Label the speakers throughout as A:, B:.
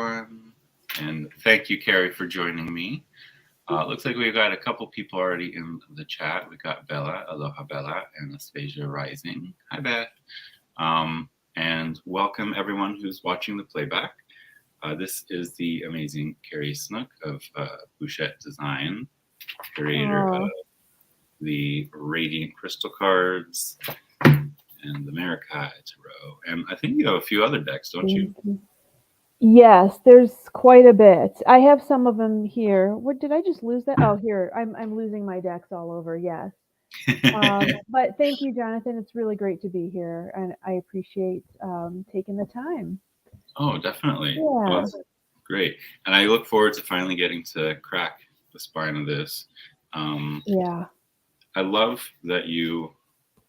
A: everyone. And thank you, Kerri, for joining me. Looks like we've got a couple people already in the chat. We got Bella, Aloha Bella, and Asphasia Rising. Hi, Beth. And welcome everyone who's watching the playback. This is the amazing Kerri Snook of Bouchette Design, creator of the Radiant Crystal cards and the Meraki Tarot. And I think you have a few other decks, don't you?
B: Yes, there's quite a bit. I have some of them here. What did I just lose that? Oh, here. I'm losing my decks all over. Yes. But thank you, Jonathan. It's really great to be here, and I appreciate taking the time.
A: Oh, definitely.
B: Yeah.
A: Well, that's great. And I look forward to finally getting to crack the spine of this.
B: Yeah.
A: I love that you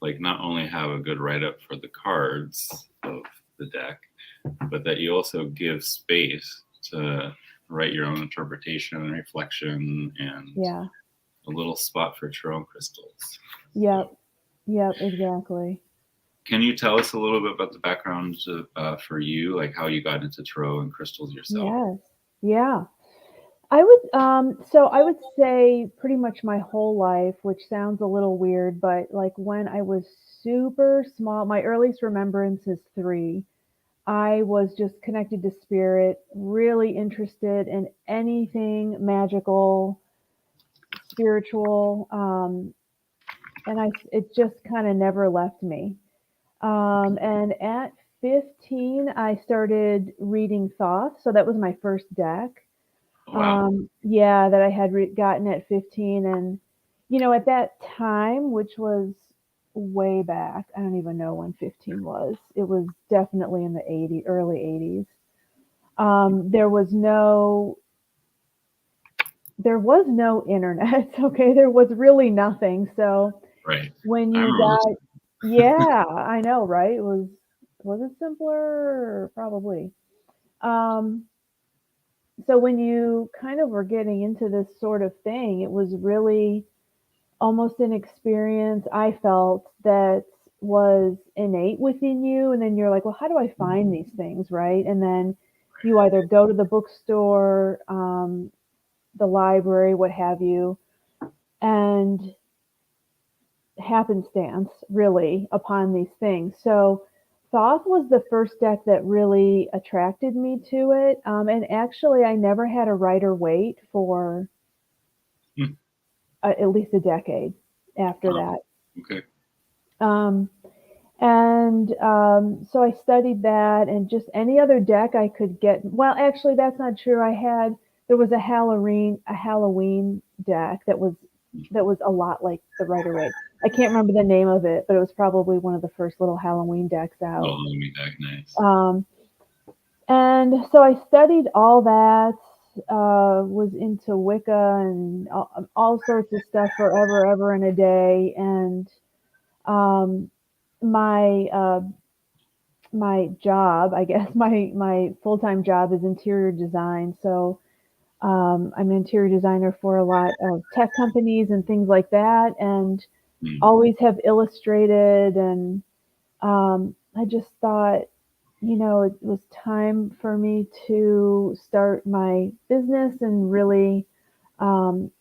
A: not only have a good write-up for the cards of the deck, but that you also give space to write your own interpretation and reflection and a little spot for your own crystals.
B: Yep. Yep, exactly.
A: Can you tell us a little bit about the background for you, like how you got into tarot and crystals yourself?
B: Yes. Yeah. I would say pretty much my whole life, which sounds a little weird, but like when I was super small, my earliest remembrance is 3. I was just connected to spirit, really interested in anything magical, spiritual, and it just kind of never left me. And at 15, I started reading Thoth, so that was my first deck.
A: Wow.
B: That I had gotten at 15, and at that time, which was way back, I don't even know when 15 was. It was definitely in the early 80s. There was no internet. Okay, there was really nothing. So
A: right.
B: When you got, yeah, I know, right? Was it simpler? Probably. So when you kind of were getting into this sort of thing, it was really almost an experience I felt that was innate within you. And then you're like, well, how do I find these things, right? And then you either go to the bookstore, the library, what have you, and happenstance really upon these things. So Thoth was the first deck that really attracted me to it. And actually, I never had a Rider-Waite for at least a decade after that.
A: Okay.
B: So I studied that, and just any other deck I could get. Well, actually, that's not true. There was a Halloween deck that was a lot like the Rider-Waite. I can't remember the name of it, but it was probably one of the first little Halloween decks out.
A: Oh, Halloween deck, nice.
B: And so I studied all that, was into Wicca and all sorts of stuff forever, ever and a day. And my job, I guess, my full-time job is interior design. So I'm an interior designer for a lot of tech companies and things like that, and always have illustrated. And I just thought, it was time for me to start my business and really hone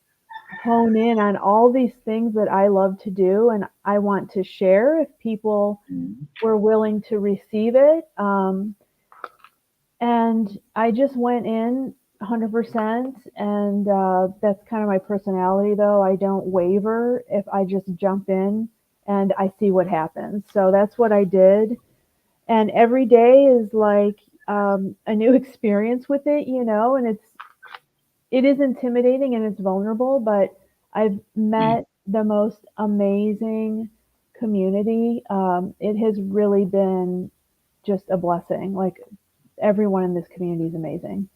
B: in on all these things that I love to do and I want to share if people were willing to receive it. And I just went in 100%, and that's kind of my personality, though. I don't waver. If I just jump in and I see what happens. So that's what I did. And every day is like a new experience with it, and it is intimidating and it's vulnerable, but I've met the most amazing community. It has really been just a blessing. Like, everyone in this community is amazing.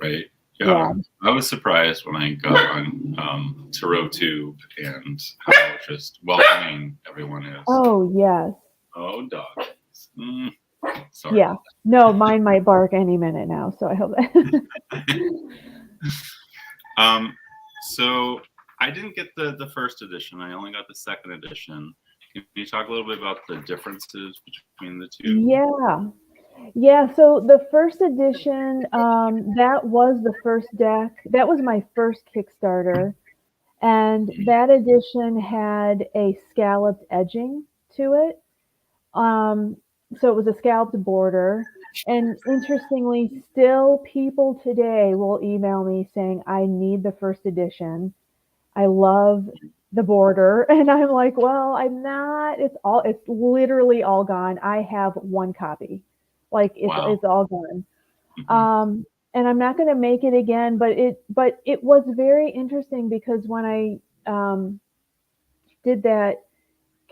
A: Right. Yeah. I was surprised when I got on Tarot Tube and how just welcoming everyone is.
B: Oh, yes.
A: Oh, dog. Sorry.
B: Yeah. No, mine might bark any minute now, so I hope that.
A: So I didn't get the first edition. I only got the second edition. Can you talk a little bit about the differences between the two?
B: Yeah. Yeah, so the first edition, that was the first deck. That was my first Kickstarter. And that edition had a scalloped edging to it. So it was a scalloped border. And interestingly, still people today will email me saying, I need the first edition. I love the border. And I'm like, well, I'm not, it's literally all gone. I have one copy. Like
A: Wow.
B: it's all gone.
A: Mhm.
B: And I'm not going to make it again, but it was very interesting because when I did that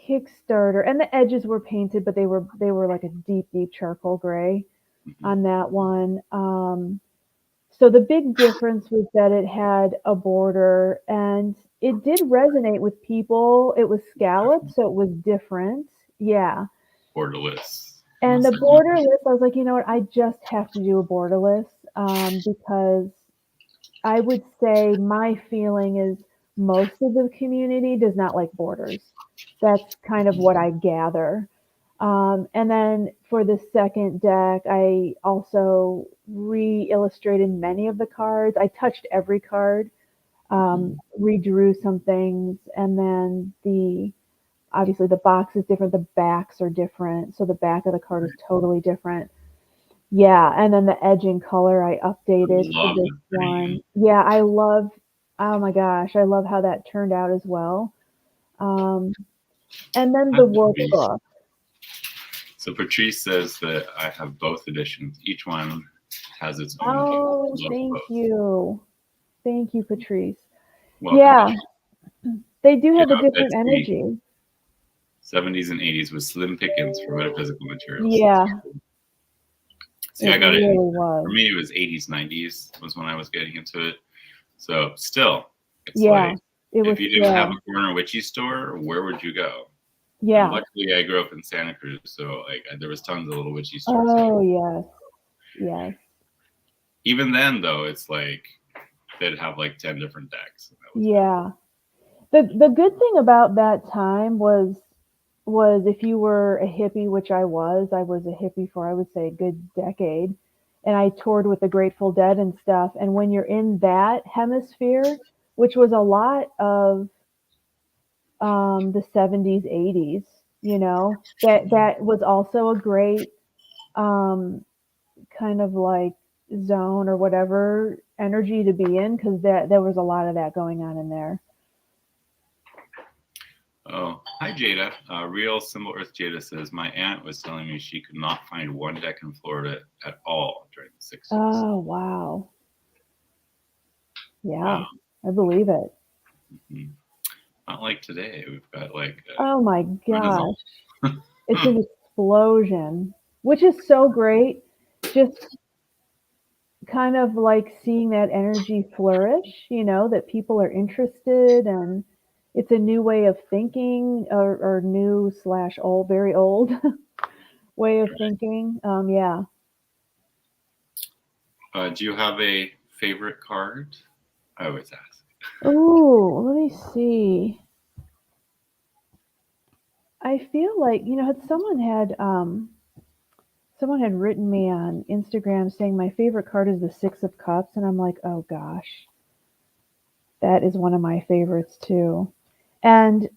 B: Kickstarter, and the edges were painted, but they were like a deep charcoal gray
A: Mhm.
B: on that one. So the big difference was that it had a border, and it did resonate with people. It was scalloped, so it was different. Yeah.
A: Borderless.
B: And the borderless, I was like, you know what? I just have to do a borderless, because I would say my feeling is most of the community does not like borders. That's kind of what I gather. And then for the second deck, I also re-illustrated many of the cards. I touched every card, redrew some things, and then obviously the box is different, the backs are different, so the back of the card is totally different. Yeah, and then the edging color I updated for
A: Love
B: this
A: the
B: one.
A: green.
B: Yeah, oh my gosh, I love how that turned out as well. Um, and then the workbook.
A: So Patrice says that I have both editions. Each one has its own view.
B: Oh,
A: Love
B: thank
A: both.
B: you. Thank you, Patrice.
A: Welcome,
B: Yeah,
A: Patrice.
B: they do
A: Yeah,
B: have a different
A: Betsy.
B: energy.
A: 70s and 80s was slim pickings for metaphysical materials.
B: Yeah,
A: See,
B: it
A: I got it.
B: really
A: For
B: was.
A: me, it was 80s, 90s was when I was getting into it. So still, it's
B: Yeah,
A: like
B: it was,
A: if you didn't have
B: yeah,
A: a corner witchy store, where would you go? And
B: yeah.
A: luckily, I grew up in Santa Cruz, so like there was tons of little witchy stores.
B: Oh, yes, yes.
A: Even then, though, it's like they'd have like 10 different decks. And that was it.
B: Yeah. The good thing about that time was if you were a hippie, which I was a hippie for, I would say, a good decade. And I toured with the Grateful Dead and stuff. And when you're in that hemisphere, which was a lot of the 70s, 80s, that was also a great um, kind of like zone or whatever energy to be in because there was a lot of that going on in there.
A: Oh, hi Jada. Real Symbol Earth Jada says my aunt was telling me she could not find one deck in Florida at all during the 60s.
B: Oh, wow. Yeah,
A: Wow.
B: I believe it.
A: Mhm. Not like today. We've got like
B: Oh my
A: Renaissance.
B: gosh. It's an explosion, which is so great. Just kind of like seeing that energy flourish, that people are interested and it's a new way of thinking or new slash old, very old way of thinking. Yeah.
A: Do you have a favorite card? I always ask.
B: Oh, let me see. I feel like, someone had written me on Instagram saying my favorite card is the Six of Cups, and I'm like, oh gosh, that is one of my favorites too. And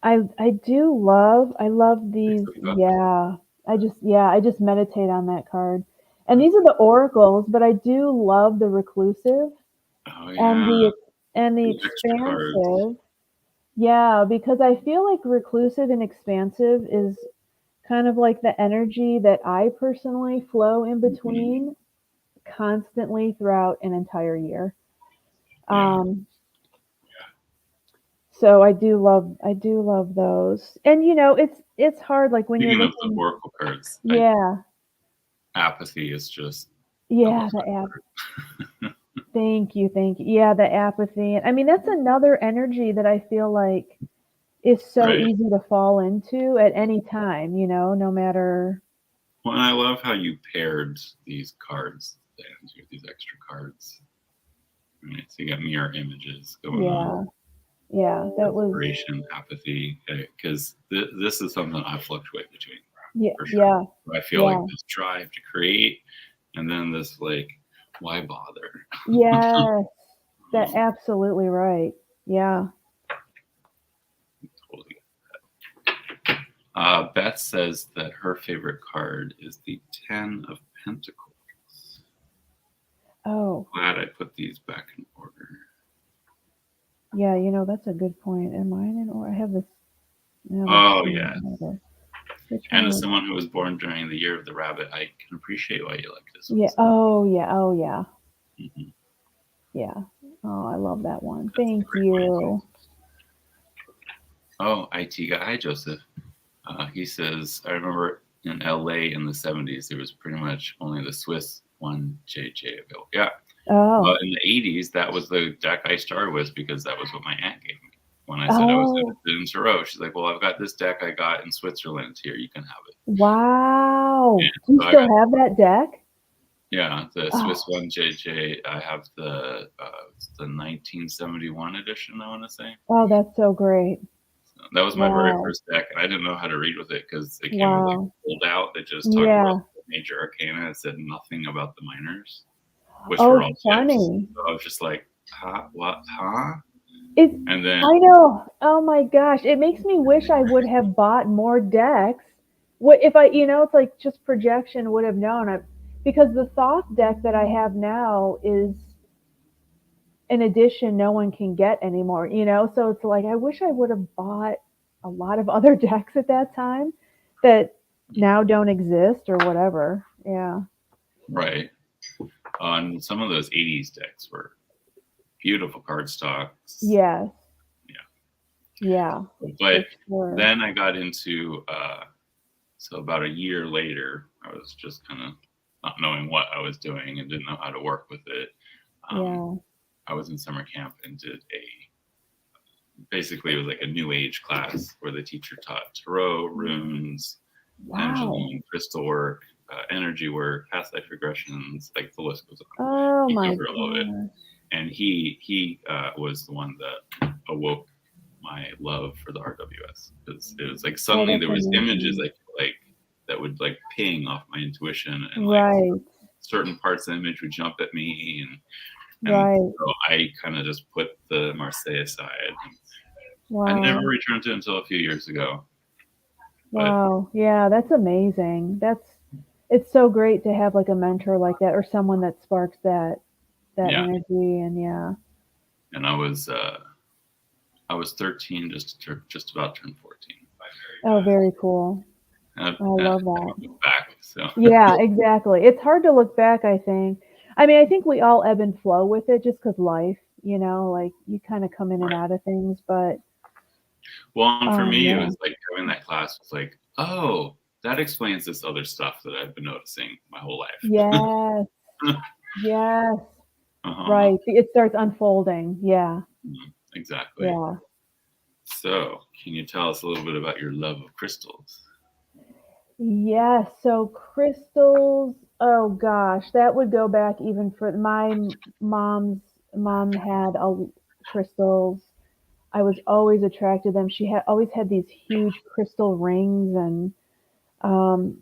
B: I love these. Yeah, I just meditate on that card. And these are the oracles, but I do love the reclusive
A: Oh
B: and
A: yeah,
B: the
A: the extra cards.
B: expansive. Yeah, because I feel like reclusive and expansive is kind of like the energy that I personally flow in
A: Mhm.
B: between constantly throughout an entire year.
A: Yeah.
B: Um, so I do love those. And it's hard like when you're
A: Speaking of the
B: looking.
A: Oracle cards,
B: Yeah.
A: apathy is just the
B: Yeah,
A: best card.
B: thank you, thank you. Yeah, the apathy. I mean, that's another energy that I feel like is so
A: Right.
B: easy to fall into at any time, no matter.
A: Well, and I love how you paired these cards, with these extra cards. Right? So you got mirror images going on,
B: Yeah. Yeah, that was.
A: inspiration, apathy, because this is something I fluctuate between.
B: Yeah,
A: for sure.
B: yeah,
A: I feel like
B: yeah,
A: this drive to create, and then this like, why bother?
B: yes. That
A: Um,
B: absolutely right. Yeah.
A: totally. Beth says that her favorite card is the Ten of Pentacles.
B: Oh,
A: Glad I put these back in order.
B: yeah. That's a good point. Am mine in order? I have this. No, that's
A: Oh
B: two
A: yeah.
B: in order. Which
A: And as
B: one?
A: someone who was born during the year of the rabbit, I can appreciate why you like this one.
B: Yeah. Oh, yeah. Oh, yeah.
A: Mm-hmm.
B: Yeah. Oh, I love that one.
A: That's a
B: Thank
A: great one.
B: you.
A: Oh, IT guy. Hi, Joseph. He says, I remember in LA in the 70s, there was pretty much only the Swiss 1JJ available. Yeah.
B: Oh.
A: But in the 80s, that was the deck I started with because that was what my aunt gave me. When I said I was
B: Oh.
A: interested in tarot, she's like, well, I've got this deck I got in Switzerland. Here, you can have it.
B: Wow.
A: And
B: Do you
A: so I
B: still
A: got,
B: have that deck?
A: yeah, the Swiss
B: Oh.
A: 1JJ. I have the 1971 edition, I want to say.
B: Oh, that's so great.
A: That was my very
B: Wow.
A: first deck, and I didn't know how to read with it because it came with like
B: Wow.
A: pulled out that just talked about
B: Yeah.
A: the major arcana. It said nothing about the minors, which were
B: Oh,
A: all tips.
B: funny.
A: So I was just like, huh, what, huh?
B: It's,
A: And then,
B: I know. Oh my gosh. It makes me wish I would have bought more decks. What if I, it's like just projection would have known. Because the Thoth deck that I have now is an edition no one can get anymore. So it's like I wish I would have bought a lot of other decks at that time that now don't exist or whatever. Yeah.
A: right, on some of those 80s decks were beautiful cardstocks.
B: Yes.
A: Yeah.
B: Yeah.
A: But
B: For sure.
A: then I got into, so about a year later, I was just kind of not knowing what I was doing and didn't know how to work with it.
B: Yeah.
A: I was in summer camp and did basically it was like a new age class where the teacher taught tarot, runes,
B: Wow.
A: pendulum, crystal work, energy work, past life regressions, like the list goes on.
B: Oh
A: He
B: my
A: covered all of it.
B: gosh.
A: And he was the one that awoke my love for the RWS because it was like
B: Oh,
A: suddenly
B: that's
A: there was images
B: amazing.
A: like that would like ping off my intuition and like
B: Right.
A: certain parts of the image would jump at me and
B: Right.
A: so I kind of just put the Marseille aside. I never
B: Wow.
A: returned to it until a few years ago. But
B: Wow. Yeah, that's amazing. It's so great to have like a mentor like that or someone that sparks that
A: yeah,
B: energy and yeah.
A: and I was 13, just about turned 14.
B: Oh, very cool.
A: And
B: I
A: I
B: love that.
A: haven't looked back, so
B: Yeah, exactly. It's hard to look back, I think. I mean, I think we all ebb and flow with it just because life, like you kind of come in and
A: right.
B: out of things, but
A: Well, and for me, it
B: yeah.
A: was like having that class was like, oh, that explains this other stuff that I've been noticing my whole life.
B: Yes. Yes.
A: uh-huh.
B: Right. It starts unfolding. Yeah.
A: Exactly.
B: Yeah.
A: So, can you tell us a little bit about your love of crystals?
B: Yes. So crystals, oh gosh, that would go back even for my mom's mom had crystals. I was always attracted to them. She had always had these huge crystal rings and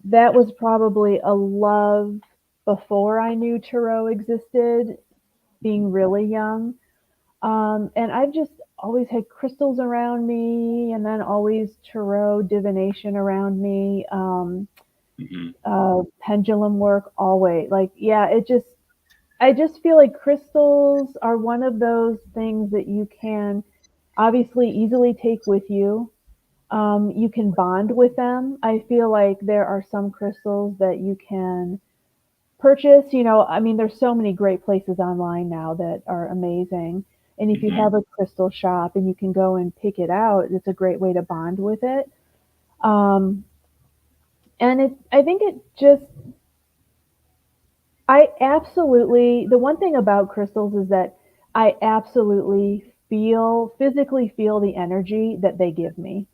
B: that was probably a love before I knew tarot existed, being really young. And I've just always had crystals around me and then always tarot divination around me.
A: Mm-hmm.
B: Pendulum work always. Like, yeah, I just feel like crystals are one of those things that you can obviously easily take with you. You can bond with them. I feel like there are some crystals that you can purchase. I mean, there's so many great places online now that are amazing. And if you
A: Mm-hmm.
B: have a crystal shop and you can go and pick it out, it's a great way to bond with it. Um, and I think it just, the one thing about crystals is that I absolutely physically feel the energy that they give me.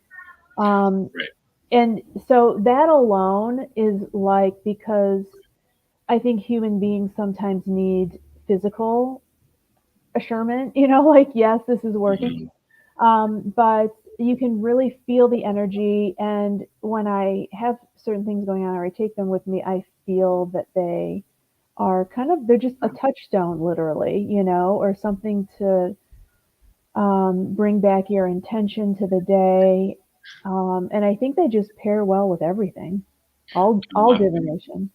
B: Um,
A: Right.
B: and so that alone is like, because I think human beings sometimes need physical assurance, like, yes, this is working.
A: Mm-hmm.
B: But you can really feel the energy. And when I have certain things going on or I take them with me, I feel that they are they're just a touchstone, literally, or something to bring back your intention to the day. And I think they just pair well with everything, all divination.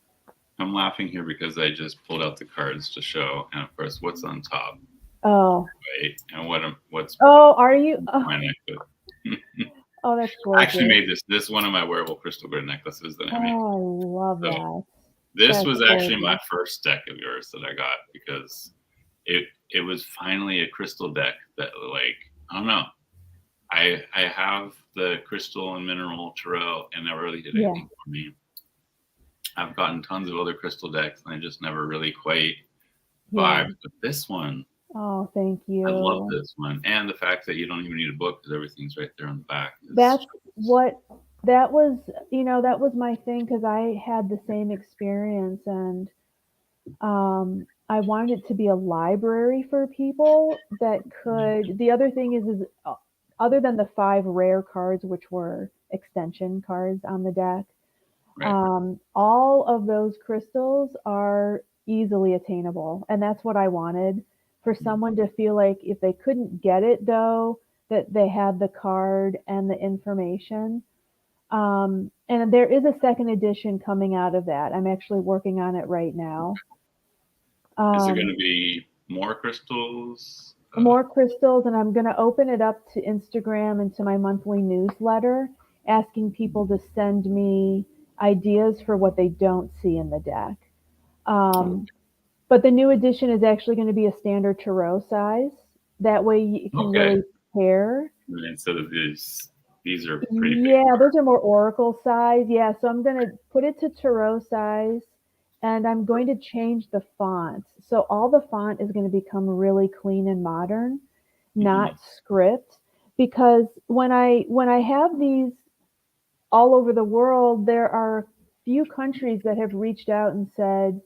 A: I'm laughing here because I just pulled out the cards to show, and of course, what's on top,
B: Oh.
A: right? And what's
B: are you?
A: my necklace.
B: Oh, that's
A: I
B: gorgeous.
A: actually made this one of my wearable crystal grid necklaces that I made.
B: Oh, I love that.
A: This
B: That's
A: was actually my
B: gorgeous.
A: first deck of yours that I got because it was finally a crystal deck that, like, I don't know. I have the crystal and mineral tarot and never really did anything for me. I've gotten tons of other crystal decks and I just never really quite vibed with this one.
B: Oh, thank you.
A: I love this one. And the fact that you don't even need a book because everything's right there on the back.
B: That was my thing, because I had the same experience, and I wanted it to be a library for people that could. The other thing is other than the 5 rare cards, which were extension cards on the deck, all of those crystals are easily attainable. And that's what I wanted, for someone to feel like if they couldn't get it, though, that they had the card and the information. And there is a second edition coming out of that. I'm actually working on it right now.
A: Is it going to be more crystals?
B: More crystals, and I'm going to open it up to Instagram and to my monthly newsletter, asking people to send me ideas for what they don't see in the deck. But the new edition is actually going to be a standard tarot size. That way you can really pair.
A: Instead of these are pretty big.
B: Yeah, those are more oracle size. Yeah, so I'm going to put it to tarot size, and I'm going to change the font. So all the font is going to become really clean and modern, not script. Because when I have these all over the world, there are a few countries that have reached out and said,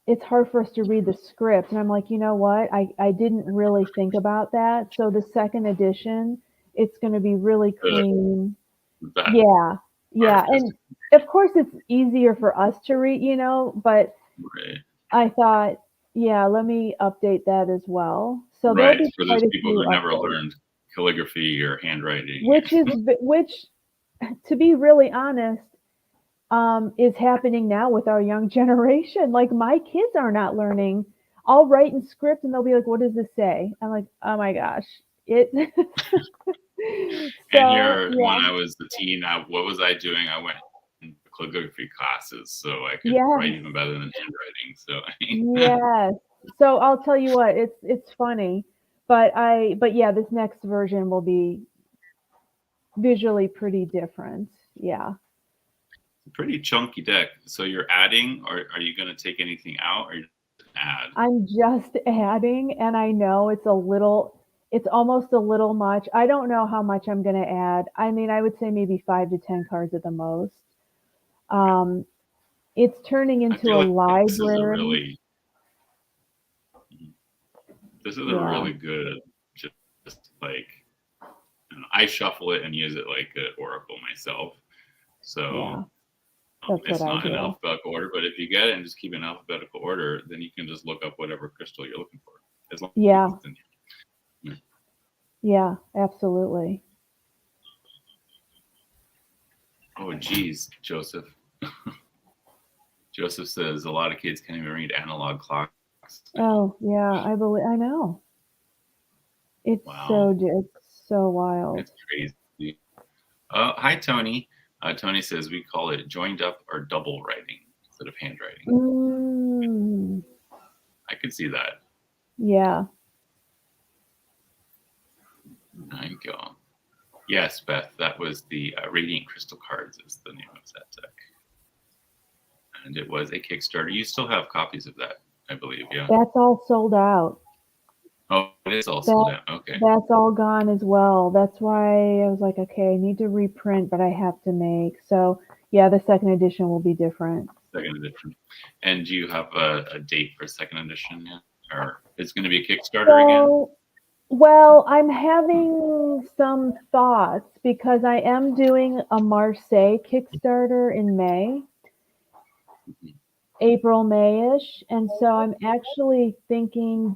B: it's hard for us to read the script. And I'm like, you know what? I didn't really think about that. So the second edition, it's going to be really clean. Yeah. And of course it's easier for us to read, but I thought, let me update that as well. So
A: for those people who never learned calligraphy or handwriting.
B: Which, to be really honest, is happening now with our young generation. Like, my kids are not learning. I'll write in script and they'll be like, what does this say? I'm like, oh my gosh.
A: When I was a teen, what was I doing? I went in calligraphy classes so I could write even better than handwriting. So
B: yes. So I'll tell you what, it's funny, but this next version will be visually pretty different. Yeah.
C: Pretty chunky deck. So you're adding, or are you going to take anything out, or you just add?
B: I'm just adding, and I know it's almost a little much. I don't know how much I'm going to add. I mean, I would say maybe 5 to 10 cards at the most. It's turning into a library.
C: This is a really good, just like, I shuffle it and use it like an oracle myself. So it's not in alphabetical order, but if you get it and just keep it in alphabetical order, then you can just look up whatever crystal you're looking for. As long as it's in here.
B: Yeah, absolutely.
C: Oh, geez, Joseph. Joseph says a lot of kids can't even read analog clocks.
B: Oh, yeah, I know. It's so wild.
C: It's crazy. Hi, Tony. Tony says we call it joined up or double writing instead of handwriting. I could see that.
B: Yeah.
C: There you go. Yes, Beth, that was the Radiant Crystal Cards is the name of that deck. And it was a Kickstarter. You still have copies of that, I believe, yeah?
B: That's all sold out.
C: Oh, it is all sold out. Okay.
B: That's all gone as well. That's why I was like, okay, I need to reprint, but I have to make. So, yeah, the second edition will be different.
C: Second edition. And do you have a date for second edition yet? Or is it going to be a Kickstarter again?
B: Well, I'm having some thoughts because I am doing a Marseille Kickstarter in May, April, Mayish. And so I'm actually thinking,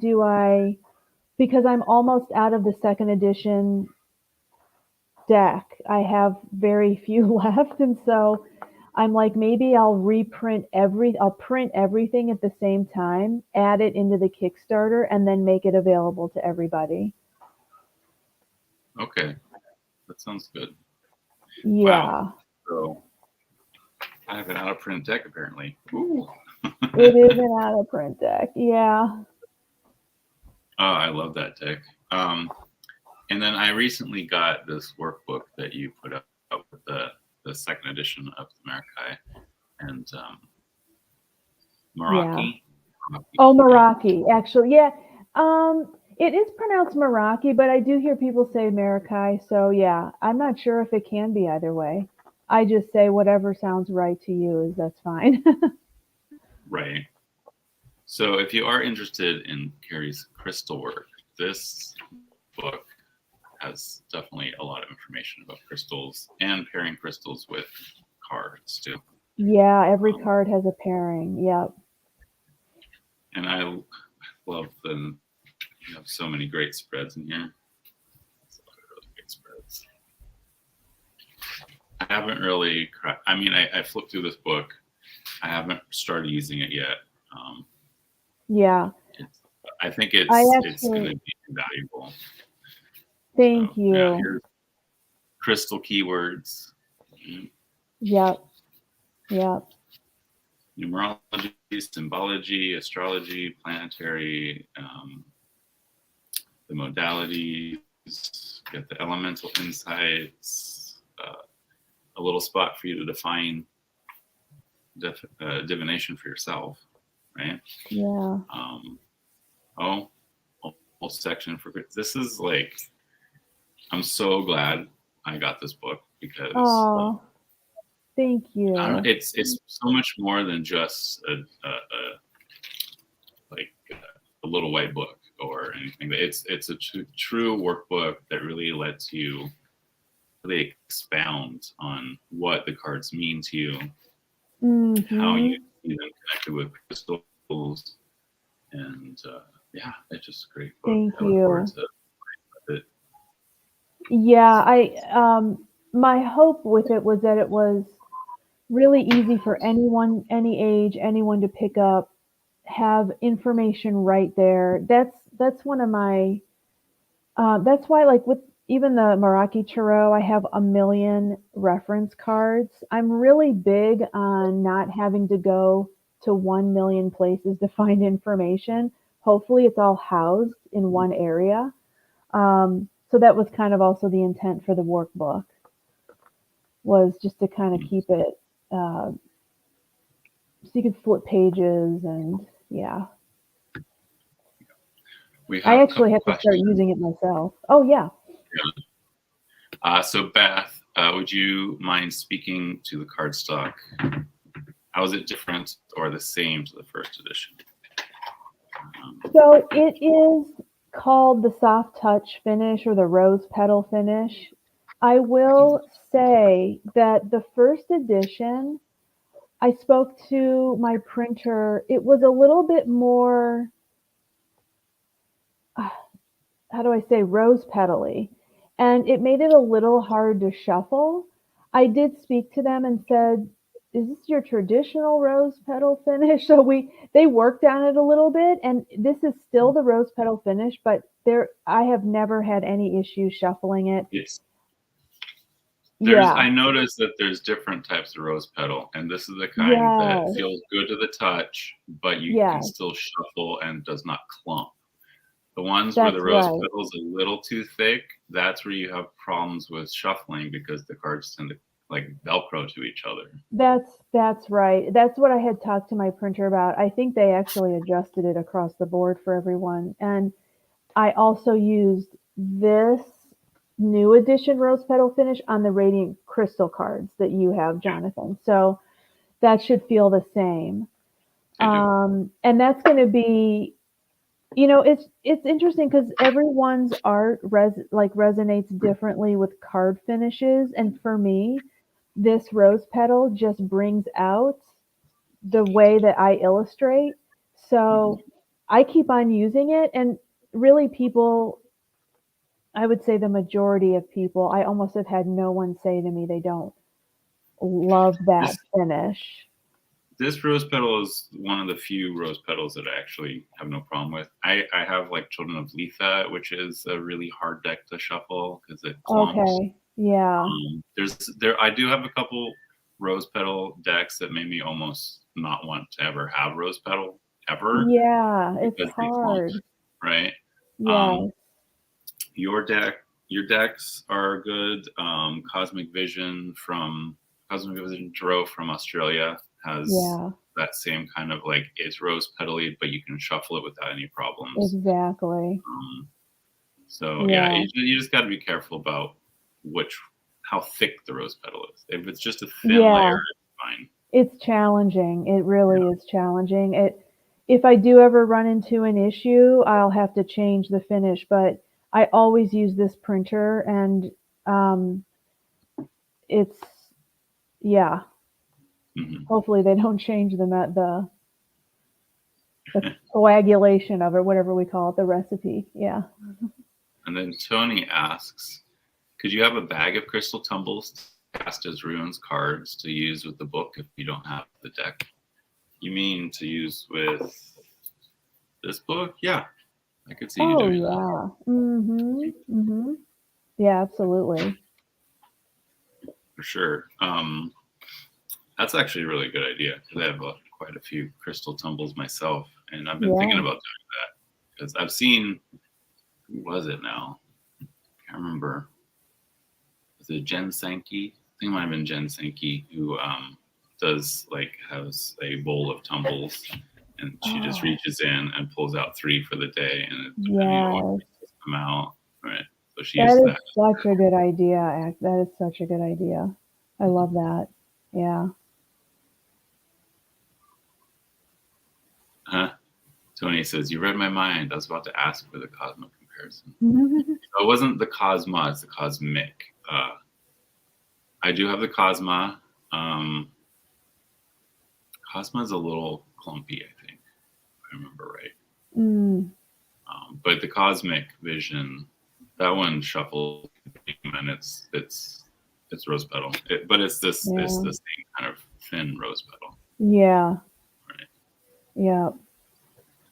B: because I'm almost out of the second edition deck, I have very few left. And so I'm like, maybe I'll print everything at the same time, add it into the Kickstarter, and then make it available to everybody.
C: Okay, that sounds good.
B: Yeah.
C: Wow. So I have an out of print deck apparently. Ooh.
B: It is an out of print deck. Yeah.
C: Oh, I love that deck. And then I recently got this workbook that you put up with the second edition of the Meraki and Meraki.
B: Yeah. Oh, Meraki. Actually, yeah. It is pronounced Meraki, but I do hear people say Meraki. So yeah, I'm not sure if it can be either way. I just say whatever sounds right to you that's fine.
C: Right. So if you are interested in Kerri's crystal work, this book has definitely a lot of information about crystals and pairing crystals with cards too.
B: Yeah, every card has a pairing. Yep.
C: And I love you have so many great spreads in here. Really great spreads. I haven't really, I flipped through this book. I haven't started using it yet.
B: Yeah.
C: I think it's going to be invaluable.
B: Thank you.
C: Yeah, here's crystal keywords.
B: Yep. Yep.
C: Numerology, symbology, astrology, planetary, the modalities, get the elemental insights, a little spot for you to define divination for yourself, right?
B: Yeah.
C: Whole section for this is like, I'm so glad I got this book because
B: thank you.
C: I don't know, it's so much more than just a little white book or anything. It's a true workbook that really lets you really expound on what the cards mean to you, how you see them connected with crystals, and yeah, it's just a great book.
B: Thank
C: I look
B: you.
C: forward to it.
B: Yeah, my hope with it was that it was really easy for anyone, any age, anyone to pick up, have information right there. That's one of my that's why, like, with even the Meraki Tarot, I have a million reference cards. I'm really big on not having to go to 1 million places to find information. Hopefully it's all housed in one area. So that was kind of also the intent for the workbook, was just to kind of keep it so you could flip pages and yeah. I actually have to start using it myself. Oh yeah.
C: So Beth, would you mind speaking to the cardstock? How is it different or the same to the first edition?
B: So it is called the soft touch finish or the rose petal finish. I will say that the first edition, I spoke to my printer. It was a little bit more, how do I say, rose petally, and it made it a little hard to shuffle. I did speak to them and said, is this your traditional rose petal finish? So they worked on it a little bit, and this is still the rose petal finish, but I have never had any issue shuffling it.
C: Yes.
B: Yeah.
C: I noticed that there's different types of rose petal, and this is the kind that feels good to the touch, but you can still shuffle and does not clump. The ones where the rose petal is a little too thick, that's where you have problems with shuffling because the cards tend to like Velcro to each other.
B: That's right. That's what I had talked to my printer about. I think they actually adjusted it across the board for everyone. And I also used this new edition rose petal finish on the Radiant Crystal cards that you have, Jonathan. So that should feel the same. And that's going to be, it's interesting because everyone's art resonates differently with card finishes, and for me, this rose petal just brings out the way that I illustrate. So I keep on using it, and really, people, I would say the majority of people, I almost have had no one say to me they don't love that finish.
C: This rose petal is one of the few rose petals that I actually have no problem with. I have like Children of Letha, which is a really hard deck to shuffle because it clumps.
B: Okay, yeah.
C: I do have a couple rose petal decks that made me almost not want to ever have rose petal ever.
B: Yeah, it's hard.
C: Right?
B: Yeah.
C: Your decks are good. Cosmic Vision Tarot from Australia has that same kind of like, it's rose petally, but you can shuffle it without any problems.
B: Exactly.
C: You just got to be careful about how thick the rose petal is. If it's just a thin layer, it's fine.
B: It's challenging. It really is challenging. If I do ever run into an issue, I'll have to change the finish, but I always use this printer, and it's hopefully they don't change the coagulation of it, whatever we call it, the recipe. Yeah.
C: And then Tony asks, could you have a bag of crystal tumbles cast as runes cards to use with the book if you don't have the deck? You mean to use with this book? Yeah, I could see you doing that.
B: Mm-hmm. Yeah, absolutely.
C: For sure. That's actually a really good idea because I have quite a few crystal tumbles myself, and I've been thinking about doing that because I've seen, who was it now? I can't remember. Was it Jen Sankey? I think it might have been Jen Sankey who has a bowl of tumbles, and she just reaches in and pulls out 3 for the day, and it come out. Right. So she uses that.
B: Such a good idea. That is such a good idea. I love that. Yeah.
C: Tony says, you read my mind. I was about to ask for the Cosmo comparison. So it wasn't the Cosma, it's the Cosmic. I do have the Cosma. Cosma is a little clumpy, I think, if I remember right. But the Cosmic Vision, that one shuffles and it's rose petal, but it's the same kind of thin rose petal.
B: Yeah.
C: Right.
B: Yeah.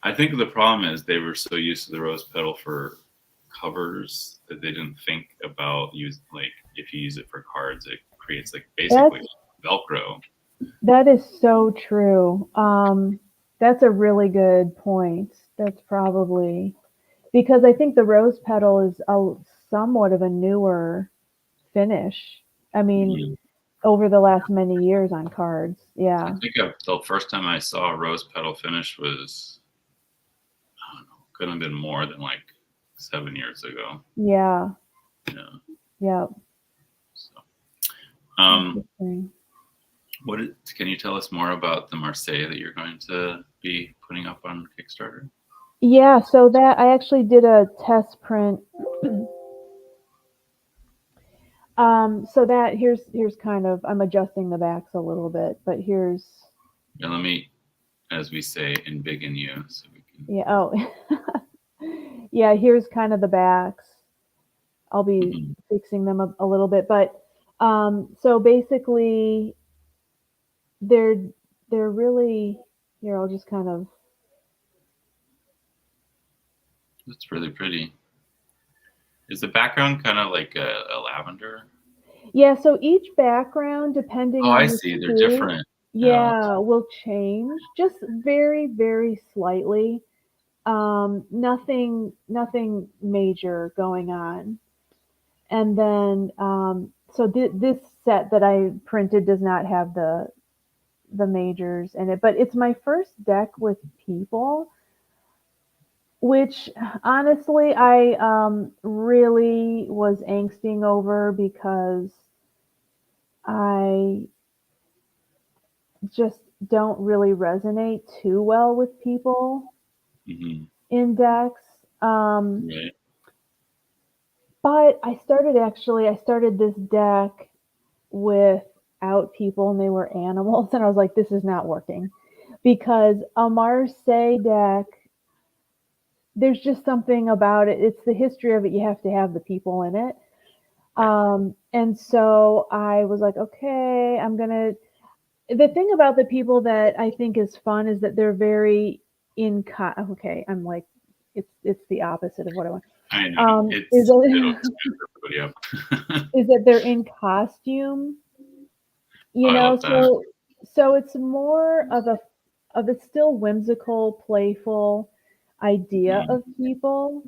C: I think the problem is they were so used to the rose petal for covers that they didn't think about if you use it for cards, it creates basically Velcro.
B: That is so true. That's a really good point. That's probably because I think the rose petal is somewhat of a newer finish. I mean, over the last many years on cards. Yeah.
C: I think the first time I saw a rose petal finish was, I don't know, couldn't have been more than 7 years ago.
B: Yeah.
C: Yeah.
B: Yeah.
C: So, can you tell us more about the Marseille that you're going to be putting up on Kickstarter?
B: Yeah, so that I actually did a test print. So that here's kind of, I'm adjusting the backs a little bit, but here's.
C: Yeah, let me, as we say, embiggen you so we can.
B: Yeah. Oh. Yeah. Here's kind of the backs. I'll be fixing them a little bit, but so basically, they're really here. I'll just kind of.
C: That's really pretty. Is the background kind of like a lavender?
B: Yeah, so each background, depending on
C: I see, they're different.
B: Yeah, will change just very, very slightly. Nothing major going on. And then, so this set that I printed does not have the majors in it, but it's my first deck with people, which honestly I really was angsting over because I just don't really resonate too well with people. index.
C: Right.
B: But I started this deck without people and they were animals. And I was like, this is not working. Because a Marseille deck, there's just something about it. It's the history of it. You have to have the people in it. And so I was like, okay, the thing about the people that I think is fun is that they're very okay, I'm like, it's the opposite of what I want.
C: I know.
B: Is
C: It'll screw everybody up.
B: is that they're in costume,
C: I love that.
B: so it's more of a still whimsical, playful idea of people,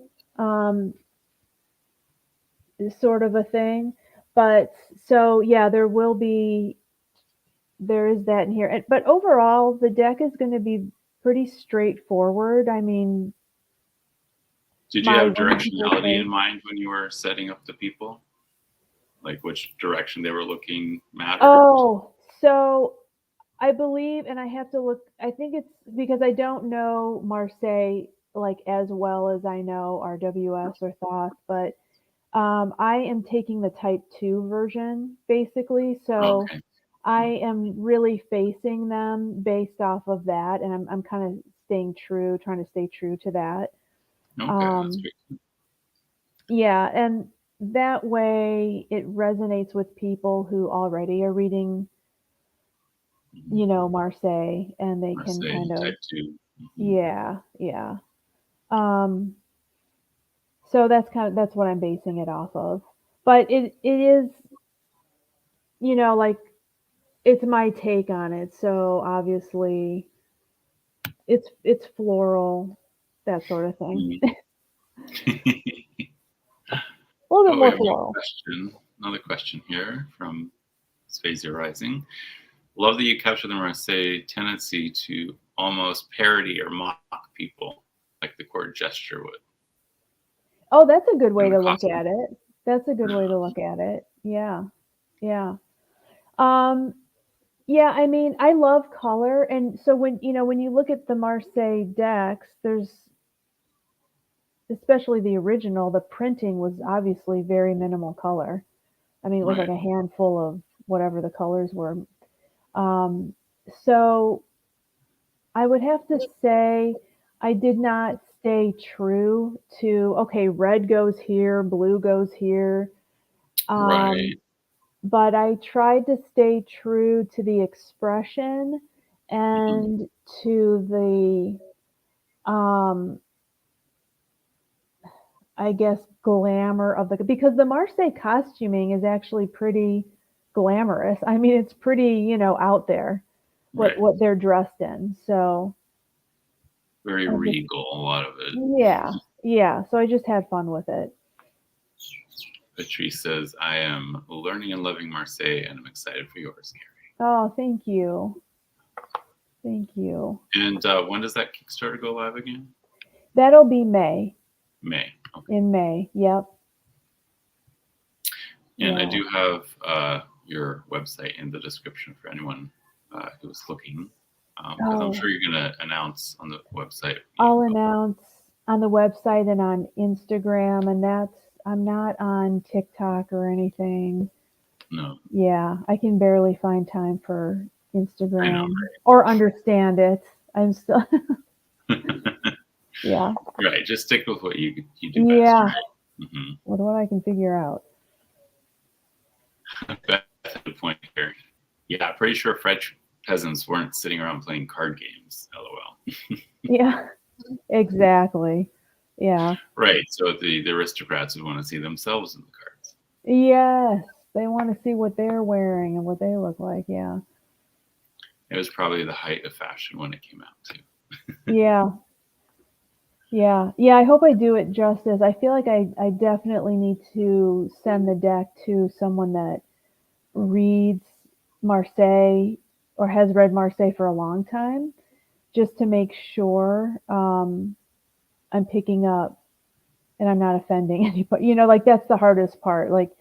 B: sort of a thing. But so yeah, there is that in here. But overall, the deck is going to be pretty straightforward. I mean,
C: Did you have directionality in mind when you were setting up the people? Like which direction they were looking mattered?
B: Oh, so I believe, and I have to look, I think it's because I don't know Marseille like as well as I know RWS or Thoth, but I am taking the type 2 version basically. So
C: Okay.
B: I am really facing them based off of that, and I'm kind of trying to stay true to that.
C: Okay, that's great.
B: Yeah, and that way it resonates with people who already are reading, Marseille, and they can
C: Marseille
B: kind of,
C: type 2.
B: yeah. Um, so that's what I'm basing it off of. But it is, like it's my take on it. So obviously it's floral, that sort of thing. A little bit
C: We
B: more
C: have
B: floral.
C: another question here from Sphasia Rising. Love that you capture the Marseille tendency to almost parody or mock people like the court gesture would.
B: Oh, that's a good way to look at it. That's a good way to look at it. Yeah. Yeah. Um, yeah, I mean, I love color. And so when you look at the Marseille decks, there's, especially the original, the printing was obviously very minimal color. I mean, it was like a handful of whatever the colors were. So I would have to say I did not stay true to, okay, red goes here, blue goes here.
C: Right.
B: But I tried to stay true to the expression and to um, I guess, glamour of because the Marseille costuming is actually pretty glamorous. I mean, it's pretty, out there what they're dressed in. So
C: very regal, a lot of it.
B: Yeah. So I just had fun with it.
C: Patrice says, I am learning and loving Marseille, and I'm excited for yours, Kerri.
B: Oh, thank you. Thank you.
C: And when does that Kickstarter go live again?
B: That'll be May.
C: May. Okay.
B: In May, yep.
C: And I do have your website in the description for anyone who's looking. Because I'm sure you're going to announce on the website.
B: I'll announce on the website and on Instagram, and I'm not on TikTok or anything.
C: No.
B: Yeah, I can barely find time for Instagram.
C: I know, right?
B: Or understand it. I'm still. Yeah.
C: Right. Just stick with what you do best.
B: Yeah.
C: Right? Mm-hmm.
B: With what I can figure out.
C: That's a good point here. Yeah, pretty sure French peasants weren't sitting around playing card games. LOL.
B: Yeah. Exactly. Yeah.
C: Right. So the aristocrats would want to see themselves in the cards.
B: Yes. They want to see what they're wearing and what they look like. Yeah.
C: It was probably the height of fashion when it came out too.
B: Yeah. I hope I do it justice. I feel like I definitely need to send the deck to someone that reads Marseille or has read Marseille for a long time, just to make sure I'm picking up and I'm not offending anybody. Like that's the hardest part. Like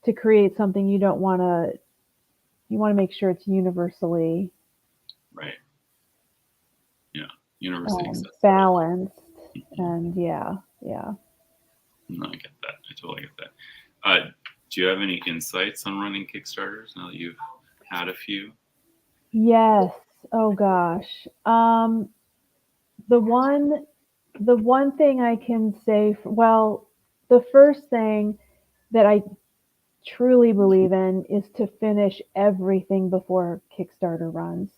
B: to create something you want to make sure it's universally
C: right. Yeah, universally accessible.
B: Balanced. And yeah.
C: No, I get that. I totally get that. Do you have any insights on running Kickstarters now that you've had a few?
B: Yes. Oh gosh. The one thing I can say, the first thing that I truly believe in is to finish everything before Kickstarter runs.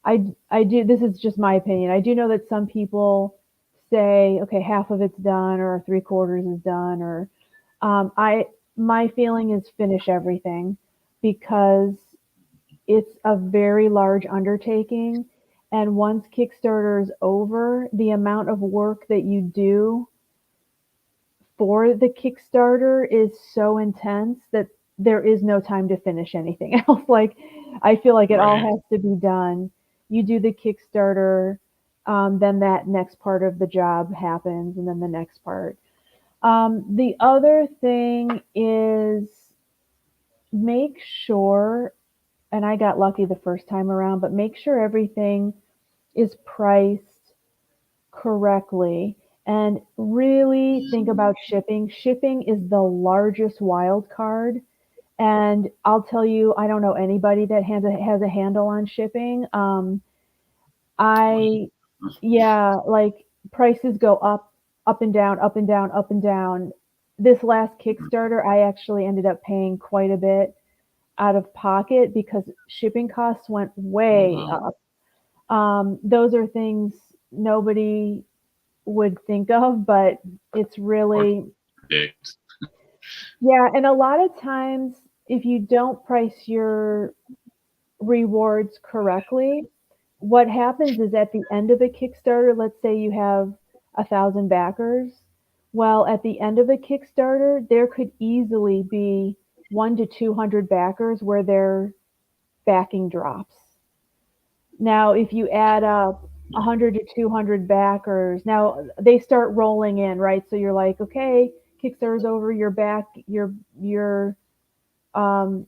B: I do, this is just my opinion. I do know that some people say, okay, half of it's done or 3/4 is done, or my feeling is finish everything, because it's a very large undertaking. And once Kickstarter is over, the amount of work that you do for the Kickstarter is so intense that there is no time to finish anything else. Like, I feel like it all
C: Right.
B: has to be done. You do the Kickstarter, then that next part of the job happens, and then the next part. The other thing is, make sure, and I got lucky the first time around, but make sure everything is priced correctly, and really think about shipping. Shipping is the largest wild card. And I'll tell you, I don't know anybody that has a handle on shipping. I, yeah, like, prices go up, up and down, up and down, up and down. This last Kickstarter, I actually ended up paying quite a bit out of pocket because shipping costs went
C: Oh,
B: way
C: wow.
B: up. Those are things nobody would think of, but it's really,
C: Predict.
B: yeah. And a lot of times, if you don't price your rewards correctly, what happens is at the end of a Kickstarter, let's say you have 1,000 backers. Well, at the end of a Kickstarter, there could easily be 1 to 200 backers where their backing drops. Now, if you add up 100 to 200 backers, now they start rolling in, right? So you're like, okay, Kickstarter's over, you're back, um,